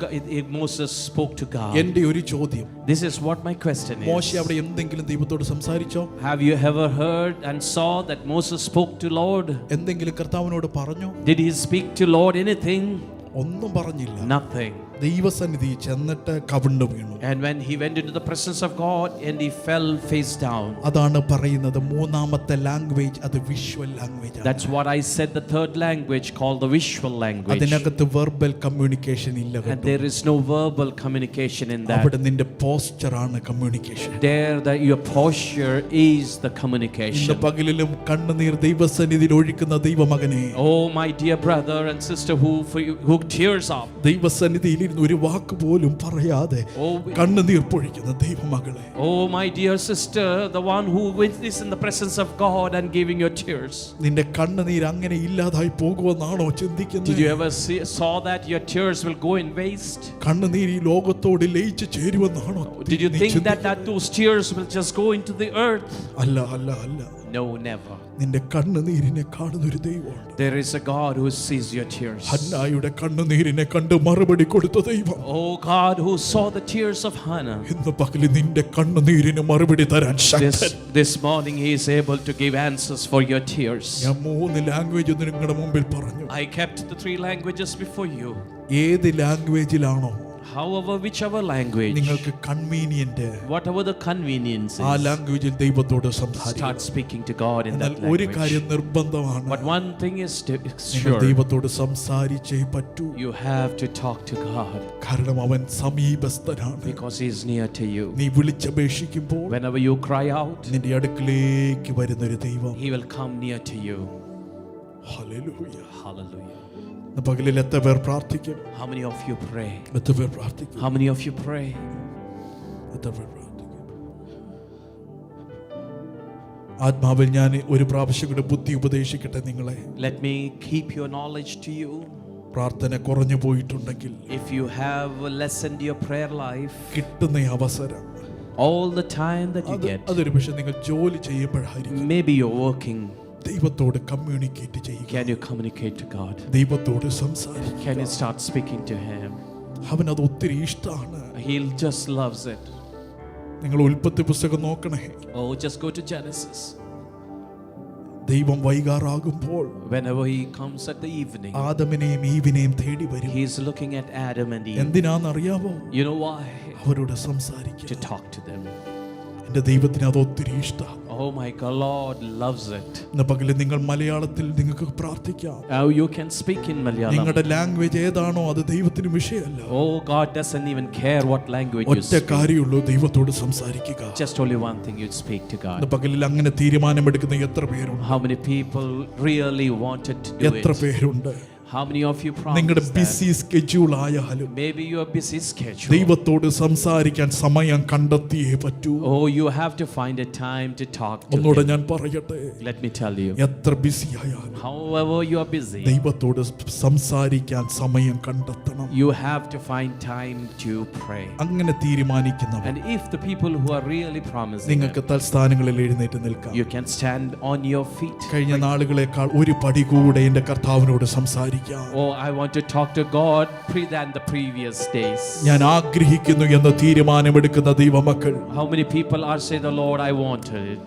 Moses spoke to God. എൻ്റെ ഒരു ചോദ്യം, This is what my question മോശ is. അവിടെ എന്തെങ്കിലും ദൈവത്തോട് സംസാരിച്ചോ? Have you ever heard and saw that Moses spoke to Lord? എന്തെങ്കിലും കർത്താവിനോട് പറഞ്ഞോ? Did he speak to Lord anything? ഒന്നും പറഞ്ഞില്ല. Nothing. ദൈവസന്നിധി ചെന്നിട്ട് കവിണ്ണു വീണു. And when he went into the presence of God and he fell face down. അതാണ് പറയുന്നത് മൂന്നാമത്തെ ലാംഗ്വേജ്, അത് വിഷ്വൽ ലാംഗ്വേജ് ആണ്. That's what I said, the third language called the visual language. അതിനകത്ത് വെർബൽ കമ്മ്യൂണിക്കേഷൻ ഇല്ല. And there is no verbal communication in that. അവിടെ നിന്റെ posture ആണ് communication. There your posture is the ഇന്ന് communication. പകലിലും കണ്ണുനീർ ദൈവസന്നിധിയിൽ ഒഴുക്കുന്ന ദൈവമകനെ, Oh my dear brother and sister who tears up. ദൈവസന്നിധിയിൽ ഒരു വാക്ക് പോലും പറയാതെ കണ്ണുനീർ പൊഴിക്കുന്ന ദൈവമകളെ, Oh my dear sister, the one who is in the presence of God and giving your tears. നിന്റെ കണ്ണുനീർ അങ്ങനെ ഇല്ലാതായി പോകുമെന്നാണോ ചിന്തിക്കുന്നത്? Did you ever saw that your tears will go in waste? കണ്ണുനീർ ഈ ലോകത്തോട് ലയിച്ചു ചേരുമെന്നാണോ? Did you think that those tears will just go into the earth? അല്ല അല്ല അല്ല. No, never. നിന്റെ കണ്ണുനീരിനെ കാണുന്ന ഒരു ദൈവമുണ്ട്. There is a God who sees your tears. ഹന്നായുടെ കണ്ണുനീരിനെ കണ്ട് മറുപടി കൊടുത്ത ദൈവം, Oh God who saw the tears of Hannah. ഇന്ന് പകല് നിന്റെ കണ്ണുനീരിന് മറുപടി തരാൻ ശക്തൻ. This morning he is able to give answers for your tears. ഞാൻ 3 ലാംഗ്വേജ് നിങ്ങളുടെ മുമ്പിൽ പറഞ്ഞു. I kept the 3 languages before you. ഏത് ലാംഗ്വേജിലാണോ However, whichever language, നിങ്ങൾക്ക് കൺവീനിയന്റ്, whatever the convenience ആ is, ലാംഗ്വേജിൽ ദൈവത്തോട് സംസാരിക്കുക. start speaking to God in എന്നാൽ that ഒരു language. കാര്യം നിർബന്ധമാണ്, But one thing is നിങ്ങൾ sure, ദൈവത്തോട് സംസാരിച്ചേ പറ്റൂ. you have to talk to God കാരണം അവൻ സമീപസ്ഥനാണ്. because he is near to you. നീ വിളിച്ചപേക്ഷിക്കുമ്പോൾ Whenever you cry out, നിന്റെ അടുക്കിലേക്ക് വരുന്നൊരു ദൈവം. he will come near to you. Hallelujah. Hallelujah. പകലിൽ എത്ര പേർ പ്രാർത്ഥിക്കും? How many of you pray? എത്ര പേർ പ്രാർത്ഥിക്കും? How many of you pray? എത്ര പേർ പ്രാർത്ഥിക്കും? ആത്മാവിൽ ഞാൻ ഒരു പ്രാവശ്യം കൂടെ ബുദ്ധി ഉപദേശിക്കട്ടെ നിങ്ങളെ. Let me keep your knowledge to you. പ്രാർത്ഥന കുറഞ്ഞു പോയിട്ടുണ്ടെങ്കിൽ, If you have lessened your prayer life, കിട്ടുന്ന അവസരം all the time that you get, അതൊരു പക്ഷെ നിങ്ങൾ ജോലി ചെയ്യുമ്പോഴായിരിക്കും. maybe you're working. ദൈവത്തോട് കമ്മ്യൂണിക്കേറ്റ് ചെയ്യുക. Can you communicate to God? ദൈവത്തോട് സംസാരിക്കുക. Can you start speaking to him? അവനത് ഒത്തിരി ഇഷ്ടമാണ്. He just loves it. നിങ്ങൾ ഉൽപ്പത്തി പുസ്തകം നോക്കണേ. Oh, just go to Genesis. ദൈവം വൈകാറാകുമ്പോൾ Whenever he comes at the evening, ആദമിനെയും ഈവിനെയും തേടി വരും. he is looking at Adam and Eve. എന്തിനാണെന്നറിയാമോ? You know why? അവരോട് സംസാരിക്കുക. To talk to them. എൻ്റെ ദൈവത്തിന് അത് ഒത്തിരി ഇഷ്ടമാണ്. Oh my God, Lord loves it. ഇന്ന് പകല് നിങ്ങൾ മലയാളത്തിൽ നിങ്ങൾക്ക് പ്രാർത്ഥിക്കാം. Oh, you can speak in Malayalam. നിങ്ങളുടെ ലാംഗ്വേജ് ഏതാണോ അത് ദൈവത്തിന് വിഷയമല്ല. Oh, God doesn't even care what language you ഒറ്റ speak. കാര്യമുള്ളൂ, ദൈവത്തോട് സംസാരിക്കുക. Just only one thing, you speak to God. ഇന്ന് പകലിൽ അങ്ങനെ തീരുമാനമെടുക്കുന്ന എത്ര പേരുണ്ട്? How many people really wanted to do എത്ര it? പേരുണ്ട്? How many of you നിങ്ങളുടെ promised that? ബിസി സ്കെഡ്യൂൾ ആയാലും Maybe your busy schedule. ദൈവത്തോട് സംസാരിക്കാൻ സമയം കണ്ടെത്തിയേ പറ്റൂ. Oh, you have to find a time to talk to ഒന്നുകൂടെ him. ഞാൻ പറയട്ടെ, Let me tell you. എത്ര ബിസി ആയാലും However you are busy, ദൈവത്തോട് സംസാരിക്കാൻ സമയം കണ്ടെത്തണം. you have to find time to pray. അങ്ങനെ തീരുമാനിക്കുന്നവർ And if the people who are really promising, നിങ്ങൾക്ക് തൽസ്ഥാനങ്ങളിൽ എഴുന്നേറ്റ് നിൽക്കാം. you can stand on your feet. കഴിഞ്ഞ നാളുകളെക്കാൾ ഒരു പടി കൂടെ എൻ്റെ കർത്താവിനോട് സംസാരിക്കാം. Oh, I want to talk to God than the previous days. ഞാൻ ആഗ്രഹിക്കുന്നു എന്ന് തീരുമാനമെടുക്കുന്ന ദൈവമക്കൾ, How many people are saying, the Lord, I wanted.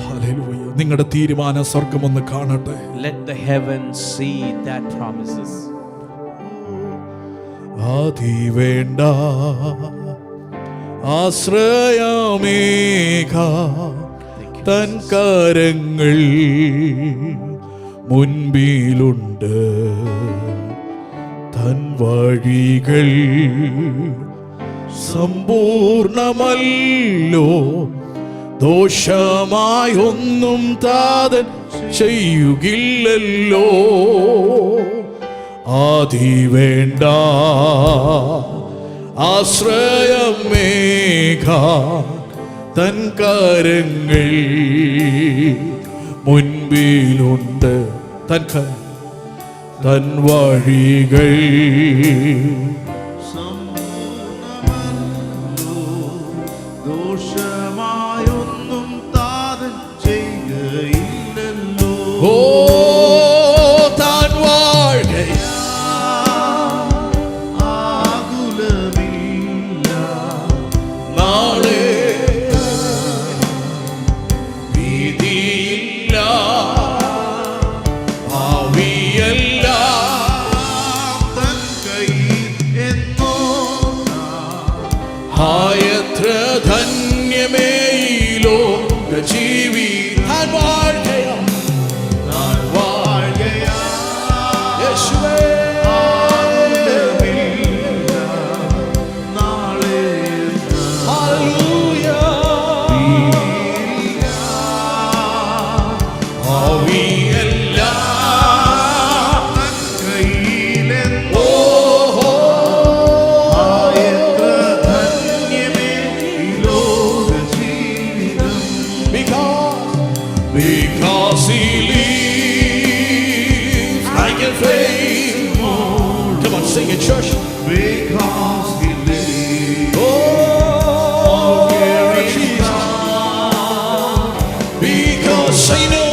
Hallelujah, നിങ്ങളുടെ തീരുമാനം സ്വർഗ്ഗമൊന്ന് കാണട്ടെ. Let the heavens see that promises. ആദി വേണ്ട ആശ്രയമേഘ തൻ കരങ്ങൾ മുൻപിലുണ്ട്, തൻ വഴികൾ സമ്പൂർണമല്ലോ, ദോഷമായൊന്നും താതൻ ചെയ്യുകില്ലല്ലോ. ആദി വേണ്ട ആശ്രയമേഘ തൻ കരങ്ങൾ മുൻപിലുണ്ട്, തൻ വഴികൾ ദോഷമായൊന്നും താതൻ ചെയ്യുകയില്ലല്ലോ. ഓ താൻ വാഴുക ആകുലമില്ല നാളെ ഭീതിയില്ല, ഭാവിയല്ല തൻ കയ്യിൽ എന്നോ എത്ര ധന്യമേ ഈ ലോക ജീവി. താൻ വാഴുകയാ, താൻ വാഴുകയാ യേശുവേ. ആകുലമില്ല നാളെ ഹല്ലേലൂയ. ഭാവിയല്ല തൻ കയ്യിൽ എന്നോ എത്ര ധന്യമേ ഈ ലോക ജീവിതം. Because he lives, I can face more. Come on, sing it, church. Because he lives. Oh, Jesus. Because I know,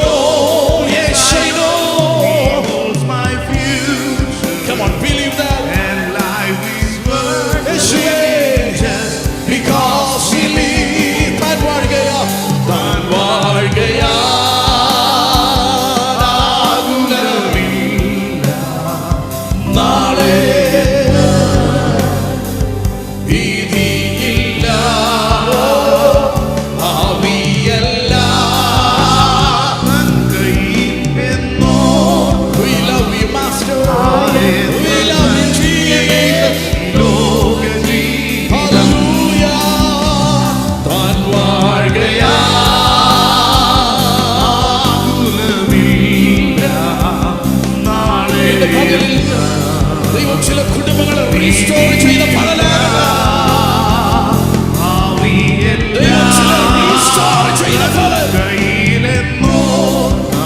yes, I know. He holds my future. Come on, believe that. And life is worth Yes, living yes. just Because he lives. താൻ വാഴുകയാ, താൻ വാഴുകയാ. നാളെ ഭീതിയില്ല, ഭാവിയല്ല. തൻ കയ്യിൽ എന്നോ We love you, Master. We love you, Jesus. ലോക ജീവിതം. Hallelujah. താൻ വാഴുകയാ. ആകുലമില്ല നാളെ ഇന്ന് പകലിൽ ദൈവം ചില കുടുംബങ്ങളെ റീസ്റ്റോർ ചെയ്ത ദൈവം ചില റീസ്റ്റോർ ചെയ്ത ഫലം കയ്യിലെന്നോ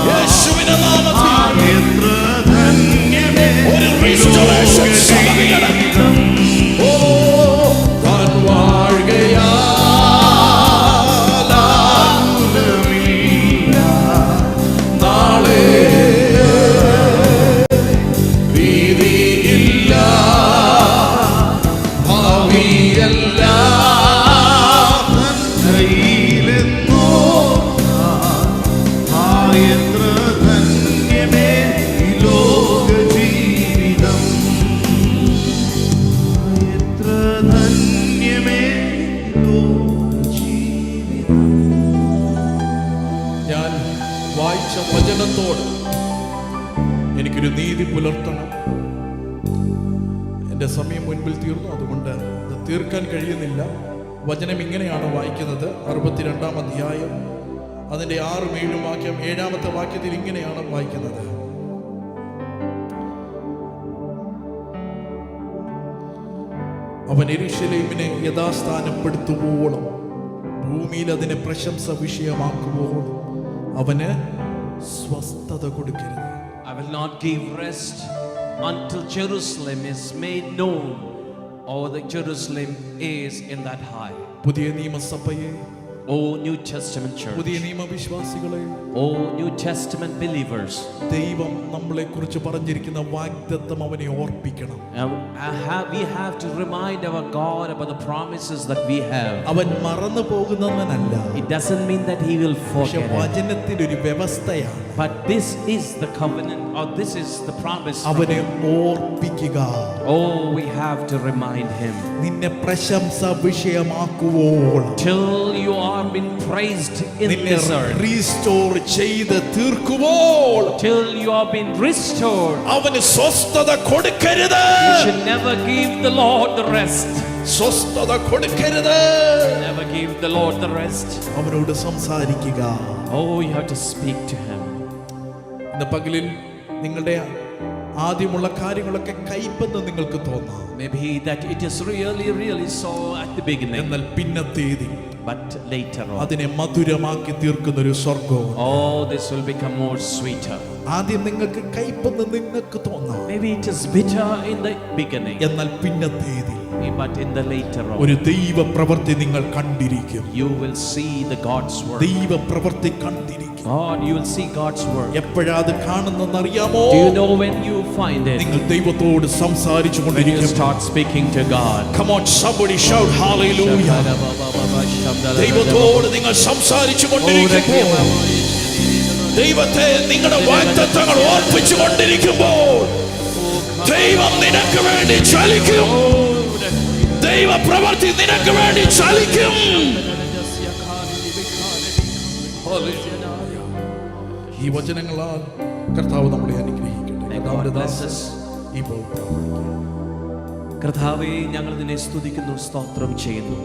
യേശുവിന്റെ നാമത്തിൽ എത്ര ധന്യമേ ഒരു restoration സഭയിലാണ്. ഓ താൻ വാഴുകയാ. നാളെ ഭീതിയില്ല, ഭാവിയല്ല. തൻ കയ്യിലെന്നോ എത്ര ധന്യമേ ഈ ലോക ജീവിതം. എത്ര ധന്യമേ ഈ ലോക ജീവിതം. ഞാൻ വായിച്ച വചനത്തോട് എനിക്കൊരു നീതി പുലർത്തണം. എൻ്റെ സമയം മുൻപിൽ തീർന്നു, അതുകൊണ്ട് ഇത് തീർക്കാൻ കഴിയുന്നില്ല. വചനം ഇങ്ങനെയാണ് വായിക്കുന്നത്. 62-ാം അധ്യായം അതിൻ്റെ 6-7 വാക്യം. 7-ാമത്തെ വാക്യത്തിൽ ഇങ്ങനെയാണ് വായിക്കുന്നത്. അവൻ യെരൂശലേമിനെ യഥാസ്ഥാനപ്പെടുത്തുവോളം, ഭൂമിയിൽ അതിനെ പ്രശംസ വിഷയമാക്കുവോളം അവന് സ്വസ്ഥത കൊടുക്കരുത്. I will not give rest until Jerusalem is made known, or the Jerusalem is in that high. പുതിയ നിയമസഭയെ, O New Testament church, പുതിയ നിയമവിശ്വാസികളെ, O New Testament believers, ദൈവം നമ്മളെ കുറിച്ച് പറഞ്ഞിരിക്കുന്ന വാഗ്ദത്തം അവനെ ഓർപ്പിക്കണം. we have to remind our God about the promises that we have. അവൻ മറന്നു പോകുന്നവനല്ല. It doesn't mean that he will പക്ഷെ forget it. വചനത്തിന്റെ ഒരു വ്യവസ്ഥയാണ്. But this is the covenant, or this is the promise. അവനെ ഓർപ്പിക്കുക. Oh, we have to remind him. നിന്നെ പ്രശംസ വിഷയമാക്കുവോളം, Till you are been praised in നിന്നെ this earth. റീസ്റ്റോർ ചെയ്ത് തീർക്കുവോളം, Till you are been restored. അവന് സ്വസ്ഥത കൊടുക്കരുത്. You should never give the Lord the rest. സ്വസ്ഥത കൊടുക്കരുത്. Never give the Lord the rest. അവനോട് സംസാരിക്കുക. Oh, you have to speak to him. ഇന്ന് പകലിൽ നിങ്ങളുടെ ആദ്യമുള്ള കാര്യങ്ങളൊക്കെ കൈപ്പെന്ന് നിങ്ങൾക്ക് തോന്നാം. Maybe that it is really so at the beginning, എന്നാൽ പിന്നത്തേതിൽ but later on, അതിനെ മധുരമാക്കി തീർക്കുന്ന ഒരു സ്വർഗവും. oh, this will become more sweeter. ആദ്യം നിങ്ങൾക്ക് കൈപ്പെന്ന് നിങ്ങൾക്ക് തോന്നാം. Maybe it is bitter in the beginning, എന്നാൽ പിന്നത്തേതിൽ but in the later on, ഒരു ദൈവ പ്രവൃത്തി നിങ്ങൾ കണ്ടിരിക്കും. you will see the God's work. ദൈവ പ്രവൃത്തി കണ്ടിരിക്കും. God, you will see God's work. എപ്പോഴാ അത് കാണുന്നെന്ന് അറിയാമോ? Do you know when you find it? നിങ്ങൾ ദൈവത്തോട് സംസാരിച്ചു When you കൊണ്ടിരിക്കും. start speaking to God. Come on, somebody shout hallelujah. ദൈവത്തോട് നിങ്ങൾ സംസാരിച്ചു കൊണ്ടിരിക്കുമ്പോൾ, ദൈവത്തെ നിങ്ങളുടെ വാഗ്ദത്തങ്ങൾ ഓർപ്പിച്ചു കൊണ്ടിരിക്കുമ്പോൾ, ദൈവം നിനക്ക് വേണ്ടി ചലിക്കും. ദൈവ പ്രവൃത്തി നിനക്ക് വേണ്ടി ചലിക്കും. ഈ വചനങ്ങളാൽ കർത്താവ് നമ്മളെ അനുഗ്രഹിക്കട്ടെ. കർത്താവിന്റെ ദാസൻ ഇപ്പോൾ കർത്താവേ, ഞങ്ങൾ നിന്നെ സ്തുതിക്കുന്നു, സ്തോത്രം ചെയ്യുന്നു.